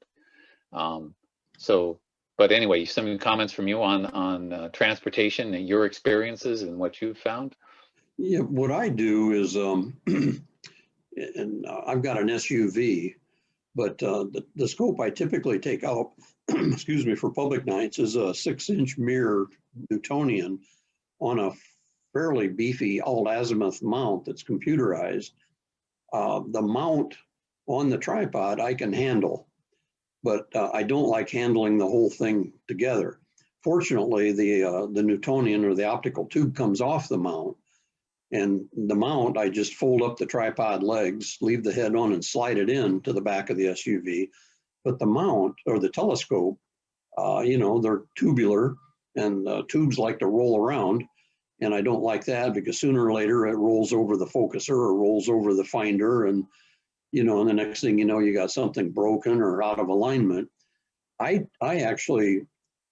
But anyway, some comments from you on transportation and your experiences and what you've found? Yeah, what I do is, and I've got an SUV, but the scope I typically take out, excuse me, for public nights is a 6-inch mirror Newtonian on a fairly beefy alt-azimuth mount that's computerized. The mount on the tripod I can handle, but I don't like handling the whole thing together. Fortunately, the Newtonian, or the optical tube, comes off the mount, and the mount, I just fold up the tripod legs, leave the head on, and slide it in to the back of the SUV. But the mount, or the telescope, they're tubular, and tubes like to roll around. And I don't like that, because sooner or later it rolls over the focuser or rolls over the finder, and and the next thing you know, you got something broken or out of alignment. I actually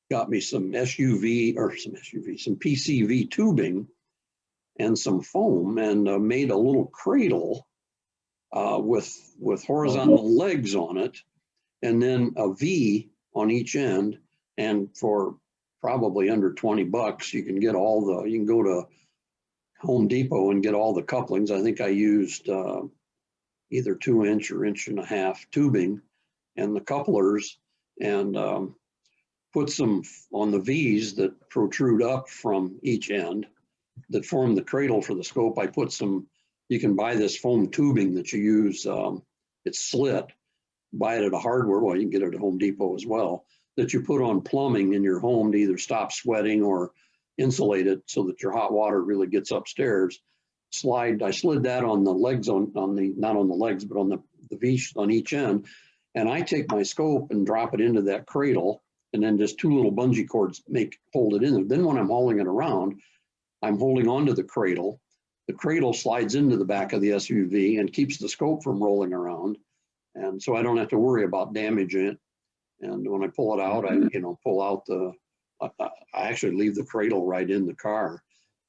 got me some PCV tubing and some foam, and made a little cradle with horizontal legs on it, and then a V on each end. And for probably under $20, you can get you can go to Home Depot and get all the couplings. I think I used either 2-inch or 1.5-inch tubing and the couplers, and put some on the V's that protrude up from each end that form the cradle for the scope. I put you can buy this foam tubing that you use, it's slit, buy it at a hardware, well, you can get it at Home Depot as well, that you put on plumbing in your home to either stop sweating or insulate it so that your hot water really gets upstairs. I slid that on the legs, not on the legs, but on the V on each end. And I take my scope and drop it into that cradle, and then just 2 little bungee cords hold it in there. Then when I'm hauling it around, I'm holding onto the cradle. The cradle slides into the back of the SUV and keeps the scope from rolling around. And so I don't have to worry about damaging it. And when I pull it out, I pull out I actually leave the cradle right in the car,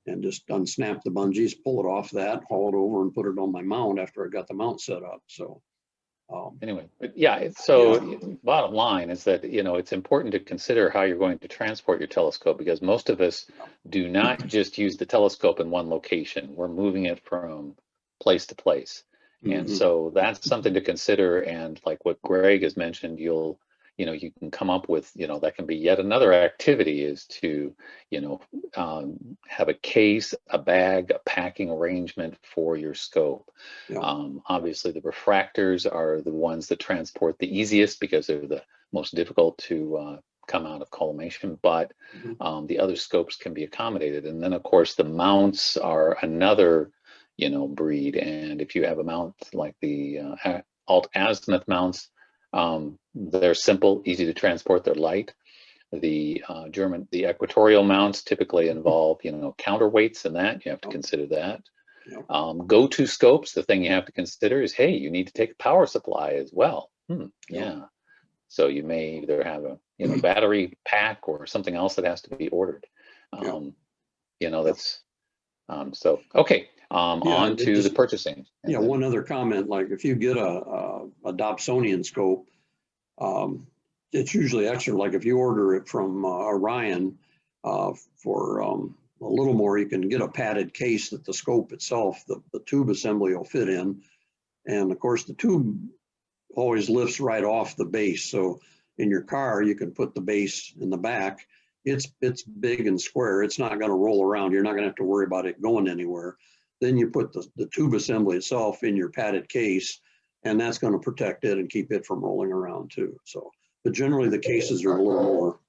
and just unsnap the bungees, pull it off that, haul it over, and put it on my mount after I got the mount set up. So anyway, but bottom line is that, it's important to consider how you're going to transport your telescope, because most of us do not just use the telescope in one location. We're moving it from place to place. And so that's something to consider. And like what Greg has mentioned, you can come up with, that can be yet another activity, is to, have a case, a bag, a packing arrangement for your scope. Yeah. Obviously, the refractors are the ones that transport the easiest, because they're the most difficult to come out of collimation, but the other scopes can be accommodated. And then, of course, the mounts are another, breed. And if you have a mount like the alt-azimuth mounts, they're simple, easy to transport, they're light. The equatorial mounts typically involve, counterweights, and that you have to consider that. Go-to scopes, the thing you have to consider is, hey, you need to take a power supply as well. So you may either have a battery pack or something else that has to be ordered. That's so okay. On to the purchasing. One other comment, like if you get a Dobsonian scope, it's usually extra. Like if you order it from Orion for a little more, you can get a padded case that the scope itself, the tube assembly will fit in. And of course, the tube always lifts right off the base. So in your car, you can put the base in the back. It's big and square. It's not going to roll around. You're not going to have to worry about it going anywhere. Then you put the tube assembly itself in your padded case, and that's going to protect it and keep it from rolling around too. So, but generally the cases are a little more.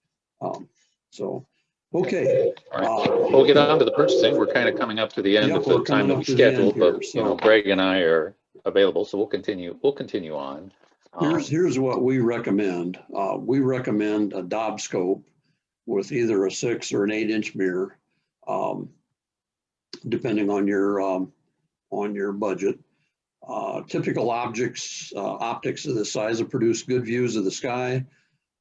Okay. All right. We'll get on to the purchasing. We're kind of coming up to the end of the time that we scheduled, but Greg and I are available, so we'll continue on. Here's what we recommend. We recommend a Dob scope with either a 6 or an 8-inch mirror, depending on your budget. Typical optics of this size will produce good views of the sky.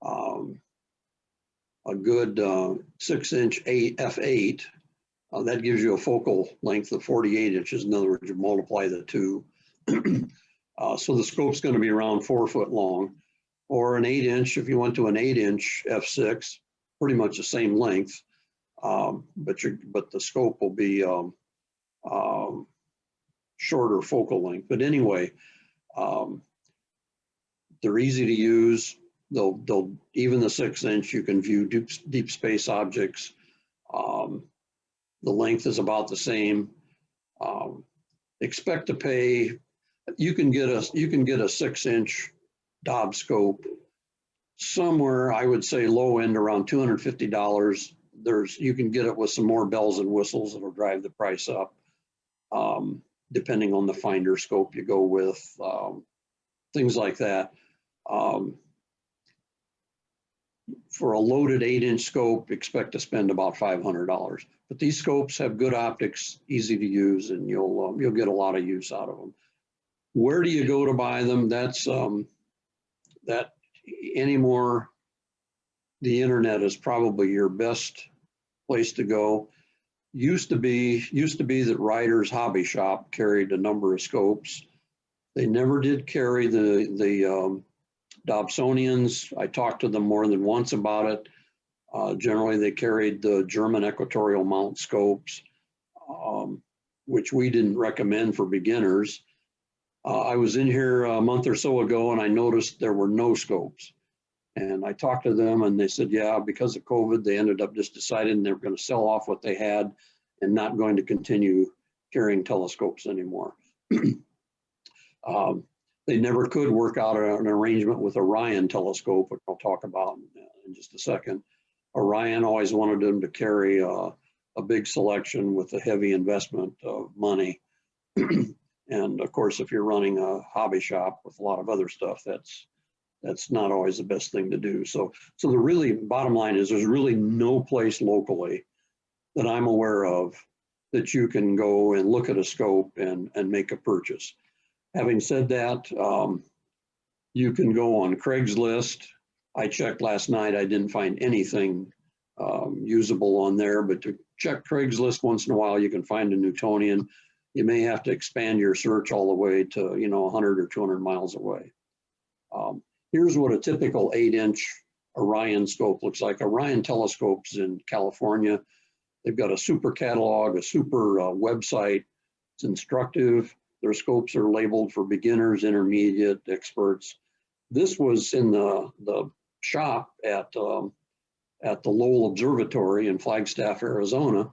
A good 6-inch f8, that gives you a focal length of 48 inches. In other words, you multiply the two. So the scope's going to be around 4 foot long, or an 8-inch. If you went to an 8-inch f6, pretty much the same length, but the scope will be shorter focal length. But anyway, they're easy to use. They'll even the 6-inch, you can view deep space objects. The length is about the same. Expect to pay. You can get a 6-inch Dob scope somewhere, I would say low end around $250. You can get it with some more bells and whistles that'll drive the price up, depending on the finder scope you go with, things like that. For a loaded 8-inch scope, expect to spend about $500. But these scopes have good optics, easy to use, and you'll get a lot of use out of them. Where do you go to buy them? That's that anymore. The internet is probably your best place to go. Used to be that Ryder's Hobby Shop carried a number of scopes. They never did carry the Dobsonians. I talked to them more than once about it. Generally, they carried the German equatorial mount scopes, which we didn't recommend for beginners. I was in here a month or so ago and I noticed there were no scopes. And I talked to them and they said, yeah, because of COVID, they ended up just deciding they were going to sell off what they had and not going to continue carrying telescopes anymore. They never could work out an arrangement with Orion telescope, which I'll talk about in just a second. Orion always wanted them to carry a big selection with a heavy investment of money. And of course, if you're running a hobby shop with a lot of other stuff, that's not always the best thing to do. So the really bottom line is there's really no place locally that I'm aware of that you can go and look at a scope and make a purchase. Having said that, you can go on Craigslist. I checked last night, I didn't find anything usable on there, but to check Craigslist once in a while, you can find a Newtonian. You may have to expand your search all the way to 100 or 200 miles away. Here's what a typical 8-inch Orion scope looks like. Orion telescopes in California, they've got a super catalog, a super website. It's instructive. Their scopes are labeled for beginners, intermediate, experts. This was in the shop at the Lowell Observatory in Flagstaff, Arizona.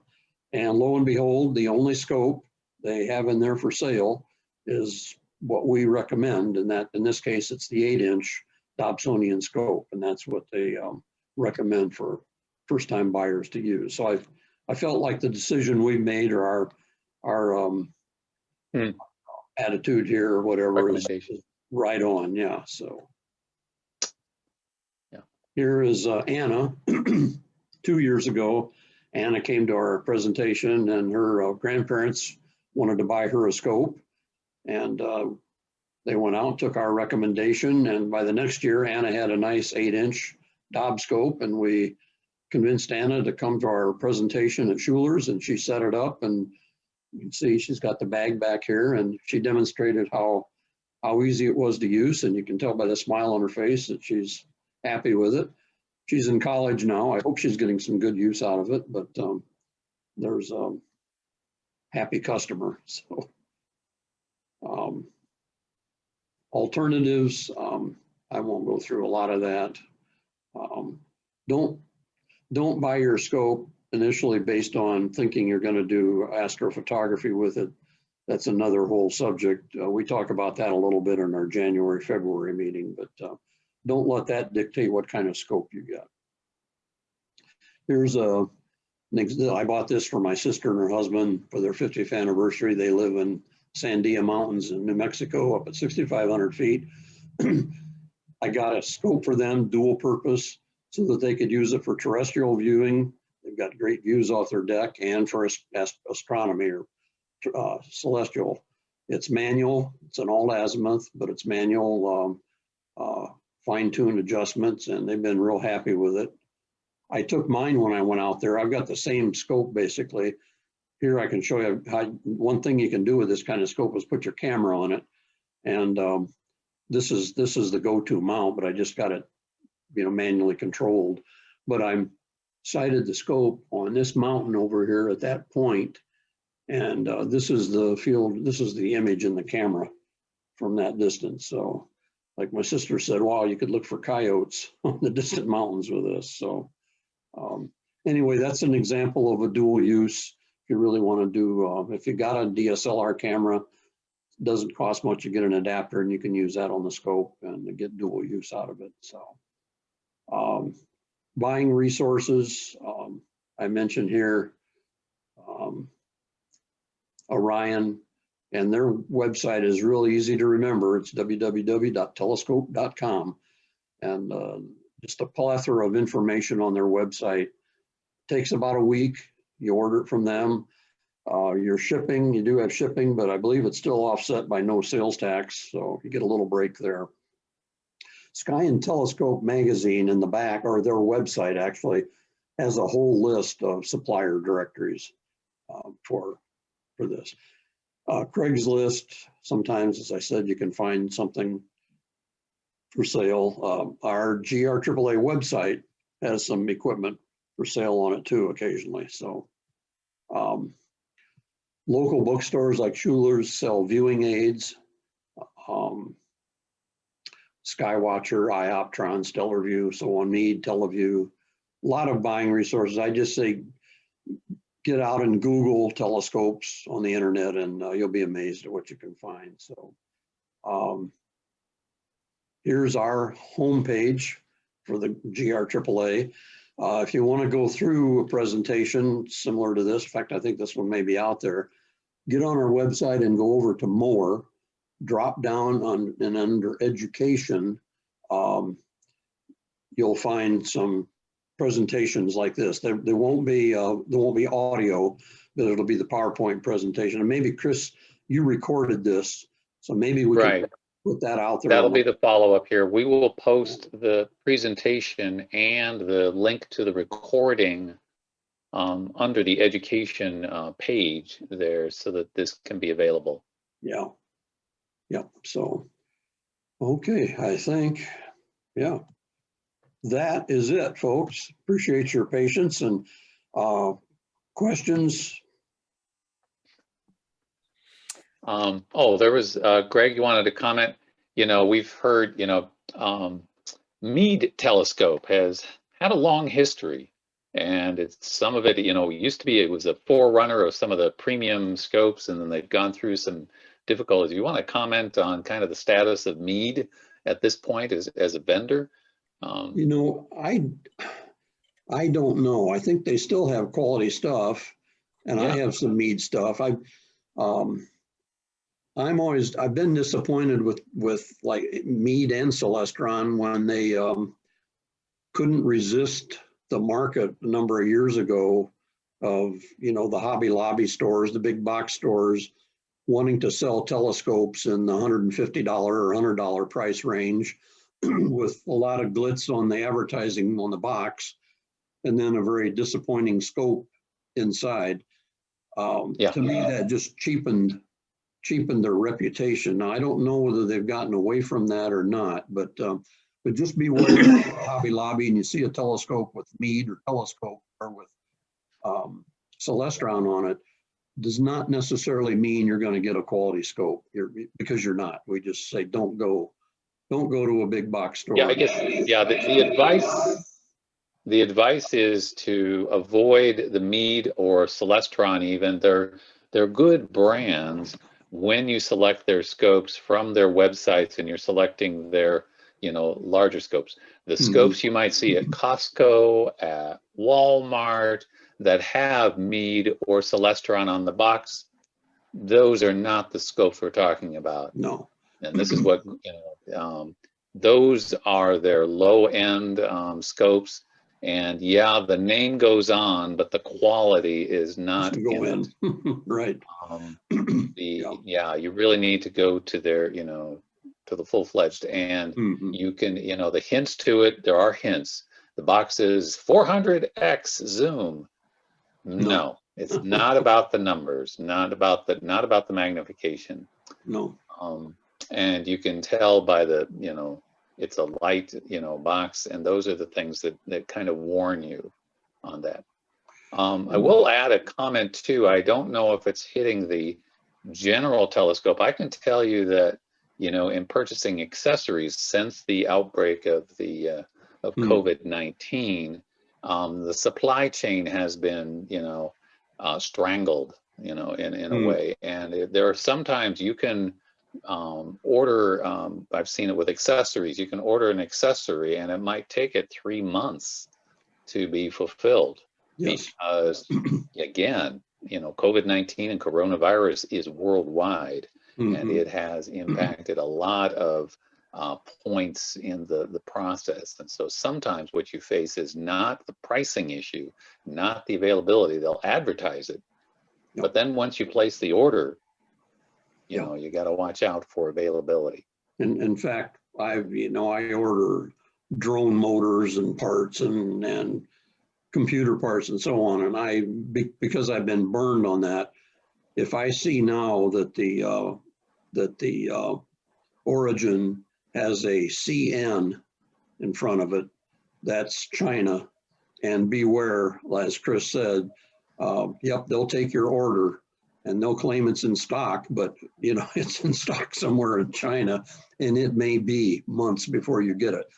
And lo and behold, the only scope they have in there for sale is what we recommend. And that, in this case, it's the 8-inch Dobsonian scope. And that's what they recommend for first-time buyers to use. So I felt like the decision we made, or our attitude here or whatever, is right on. Yeah. So yeah. Here is Anna. 2 years ago, Anna came to our presentation and her grandparents wanted to buy her a scope, and they went out, took our recommendation, and by the next year, Anna had a nice 8-inch Dob scope, and we convinced Anna to come to our presentation at Schuler's, and she set it up, and you can see she's got the bag back here, and she demonstrated how easy it was to use, and you can tell by the smile on her face that she's happy with it. She's in college now. I hope she's getting some good use out of it, but there's a happy customer. So alternatives, I won't go through a lot of that. Don't buy your scope initially based on thinking you're going to do astrophotography with it. That's another whole subject. We talk about that a little bit in our January, February meeting, but don't let that dictate what kind of scope you get. Here's I bought this for my sister and her husband for their 50th anniversary. They live in Sandia Mountains in New Mexico, up at 6,500 feet. I got a scope for them, dual purpose, so that they could use it for terrestrial viewing. They've got great views off their deck, and for astronomy or celestial. It's manual. It's an alt azimuth, but it's manual, fine-tuned adjustments, and they've been real happy with it. I took mine when I went out there. I've got the same scope basically. Here I can show you how, one thing you can do with this kind of scope is put your camera on it. And this is the go-to mount, but I just got it, manually controlled. But I'm sighted the scope on this mountain over here at that point. And this is the field, this is the image in the camera from that distance. So like my sister said, wow, you could look for coyotes on the distant mountains with this. So anyway, that's an example of a dual use. If you really want to do, if you got a DSLR camera, it doesn't cost much. You get an adapter and you can use that on the scope and get dual use out of it. So buying resources, I mentioned here, Orion, and their website is really easy to remember. It's www.telescope.com, and just a plethora of information on their website. Takes about a week. You order it from them. Your shipping, you do have shipping, but I believe it's still offset by no sales tax, so you get a little break there. Sky and Telescope magazine in the back, or their website actually, has a whole list of supplier directories for this. Craigslist, sometimes, as I said, you can find something for sale. Our GRAAA website has some equipment for sale on it too occasionally. So local bookstores like Schuler's sell viewing aids. Skywatcher, Ioptron, Stellar View, so on, Mead, Teleview, a lot of buying resources. I just say get out and Google telescopes on the internet, and you'll be amazed at what you can find. So here's our homepage for the GRAAA. If you want to go through a presentation similar to this, in fact, I think this one may be out there, get on our website and go over to more, drop down on and under education, you'll find some presentations like this. There won't be audio, but it'll be the PowerPoint presentation. And maybe Chris, you recorded this, so maybe we can put that out there. That'll be the follow-up here. We will post the presentation and the link to the recording under the education page there, so that this can be available. Yeah. So, okay, I think, yeah, that is it, folks. Appreciate your patience and questions. There was Greg, you wanted to comment. We've heard, Meade telescope has had a long history, and it's some of it, used to be, it was a forerunner of some of the premium scopes, and then they've gone through some difficulties. You want to comment on kind of the status of Meade at this point as a vendor? I don't know. I think they still have quality stuff, and I have some Meade stuff. I've been disappointed with like Meade and Celestron when they couldn't resist the market a number of years ago of, the Hobby Lobby stores, the big box stores, wanting to sell telescopes in the $150 or $100 price range with a lot of glitz on the advertising on the box, and then a very disappointing scope inside. To me, that just cheapened their reputation. Now, I don't know whether they've gotten away from that or not, but just beware of Hobby Lobby and you see a telescope with Meade or telescope or with Celestron on it, does not necessarily mean you're going to get a quality scope. Because you're not. We just say don't go to a big box store. Yeah, I guess, the advice is to avoid the Meade or Celestron even. They're good brands when you select their scopes from their websites and you're selecting their, larger scopes. The scopes you might see at Costco, at Walmart, that have Meade or Celestron on the box, those are not the scopes we're talking about. No. And this is what, those are their low-end scopes. And yeah, the name goes on, but the quality is not Doesn't go in in. it. Right. Yeah, you really need to go to their, to the full-fledged, and Mhm. you can, the hints to it, there are hints. The box is 400x zoom. No, it's not about the numbers, not about the magnification. No. And you can tell by the, it's a light, box, and those are the things that kind of warn you on that. I will add a comment too. I don't know if it's hitting the general telescope. I can tell you that, in purchasing accessories since the outbreak of the of COVID-19, the supply chain has been, strangled, in a way. And there are sometimes you can order, I've seen it with accessories, you can order an accessory and it might take it 3 months to be fulfilled. Yes. Because again, COVID-19 and coronavirus is worldwide, and it has impacted a lot of points in the process. And so sometimes what you face is not the pricing issue, not the availability. They'll advertise it, but then once you place the order, you got to watch out for availability. In fact, I order drone motors and parts and computer parts and so on. And because I've been burned on that, if I see now that the origin has a CN in front of it, that's China. And beware, as Chris said, they'll take your order and they'll claim it's in stock, but it's in stock somewhere in China, and it may be months before you get it.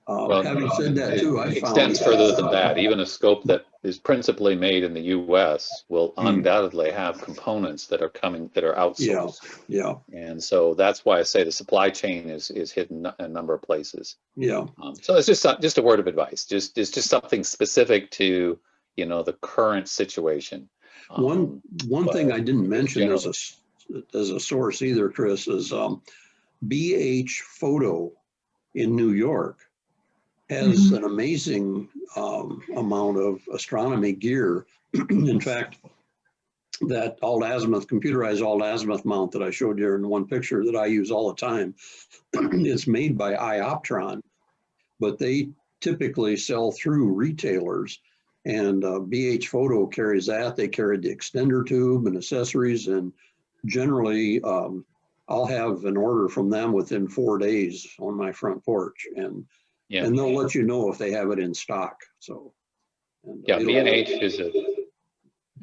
Having said that too, I found it extends further than that. Even a scope that is principally made in the U.S. will undoubtedly have components that are outsourced. Yeah. And so that's why I say the supply chain is hidden in a number of places. Yeah. So it's just a word of advice. It's just something specific to the current situation. One thing I didn't mention as a source either, Chris, is BH Photo in New York has an amazing amount of astronomy gear. In fact, that computerized alt azimuth mount that I showed you in one picture that I use all the time, it's made by Ioptron, but they typically sell through retailers. And BH Photo carries that. They carry the extender tube and accessories, and generally I'll have an order from them within 4 days on my front porch, and they'll let you know if they have it in stock. So B&H is a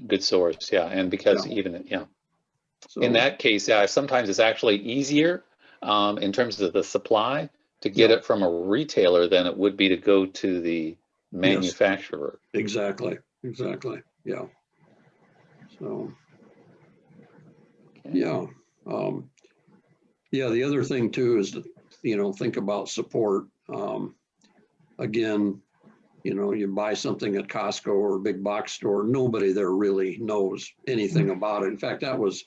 good source, and because so, in that case, sometimes it's actually easier in terms of the supply to get it from a retailer than it would be to go to the manufacturer. Exactly. Yeah. So the other thing too is to think about support. Again, you buy something at Costco or a big box store, nobody there really knows anything about it. In fact, that was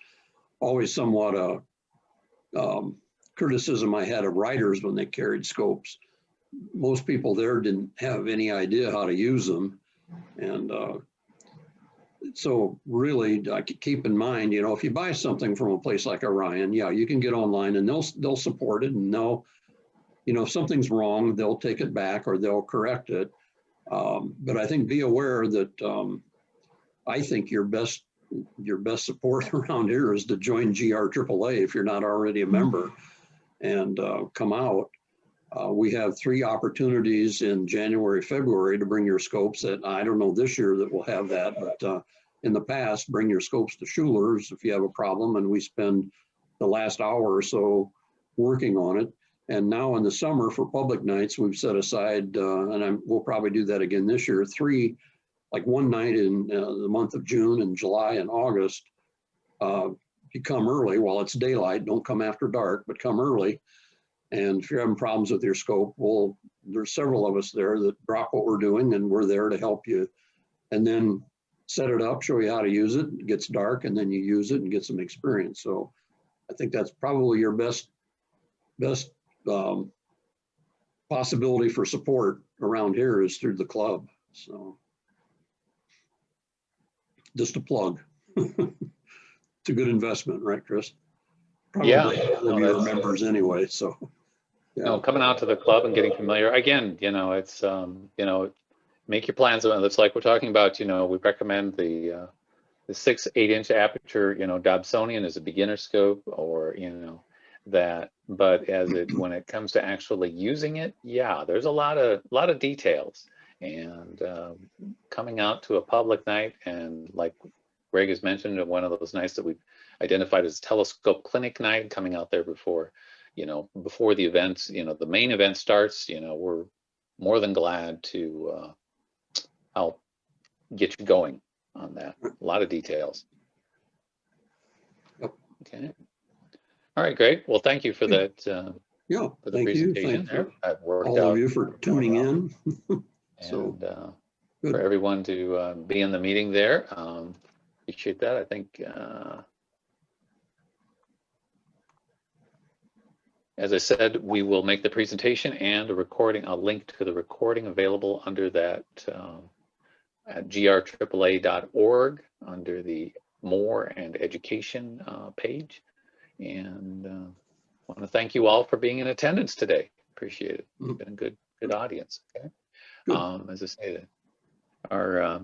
always somewhat a criticism I had of writers when they carried scopes. Most people there didn't have any idea how to use them. And so really, I could keep in mind, if you buy something from a place like Orion, you can get online and they'll support it, and they'll, if something's wrong, they'll take it back or they'll correct it. But I think be aware that I think your best support around here is to join GRAAA if you're not already a member, and come out. We have 3 opportunities in January, February to bring your scopes. That I don't know this year that we'll have that, but in the past, bring your scopes to Schuler's if you have a problem, and we spend the last hour or so working on it. And now in the summer for public nights, we've set aside, and we'll probably do that again this year, 3, like one night in the month of June and July and August. You come early while it's daylight, don't come after dark, but come early. And if you're having problems with your scope, there's several of us there that drop what we're doing, and we're there to help you. And then set it up, show you how to use it. It gets dark, and then you use it and get some experience. So I think that's probably your best possibility for support around here is through the club. So just a plug. It's a good investment, right, Chris? Yeah, Probably all no, of your that's- members anyway, so. Yeah. No, coming out to the club and getting familiar. Again, you know, it's you know, make your plans. It's like we're talking about. You know, we recommend the 6-8-inch aperture. You know, Dobsonian is a beginner scope, or you know that. But when it comes to actually using it, yeah, there's a lot of details. And coming out to a public night, and like Greg has mentioned, one of those nights that we've identified as telescope clinic night, coming out there before the event, the main event starts, we're more than glad to help get you going on that. A lot of details. Yep. Okay. All right, great. Well, thank you for that. Yeah, For the thank you. presentation Thank there. That worked all out of you for tuning in. and Good. for everyone to be in the meeting there. Appreciate that. I think, as I said, we will make the presentation and a recording, a link to the recording available under that at graaa.org under the More and Education page. And I want to thank you all for being in attendance today. Appreciate it. It's been a good audience. Okay. Good. As I say, our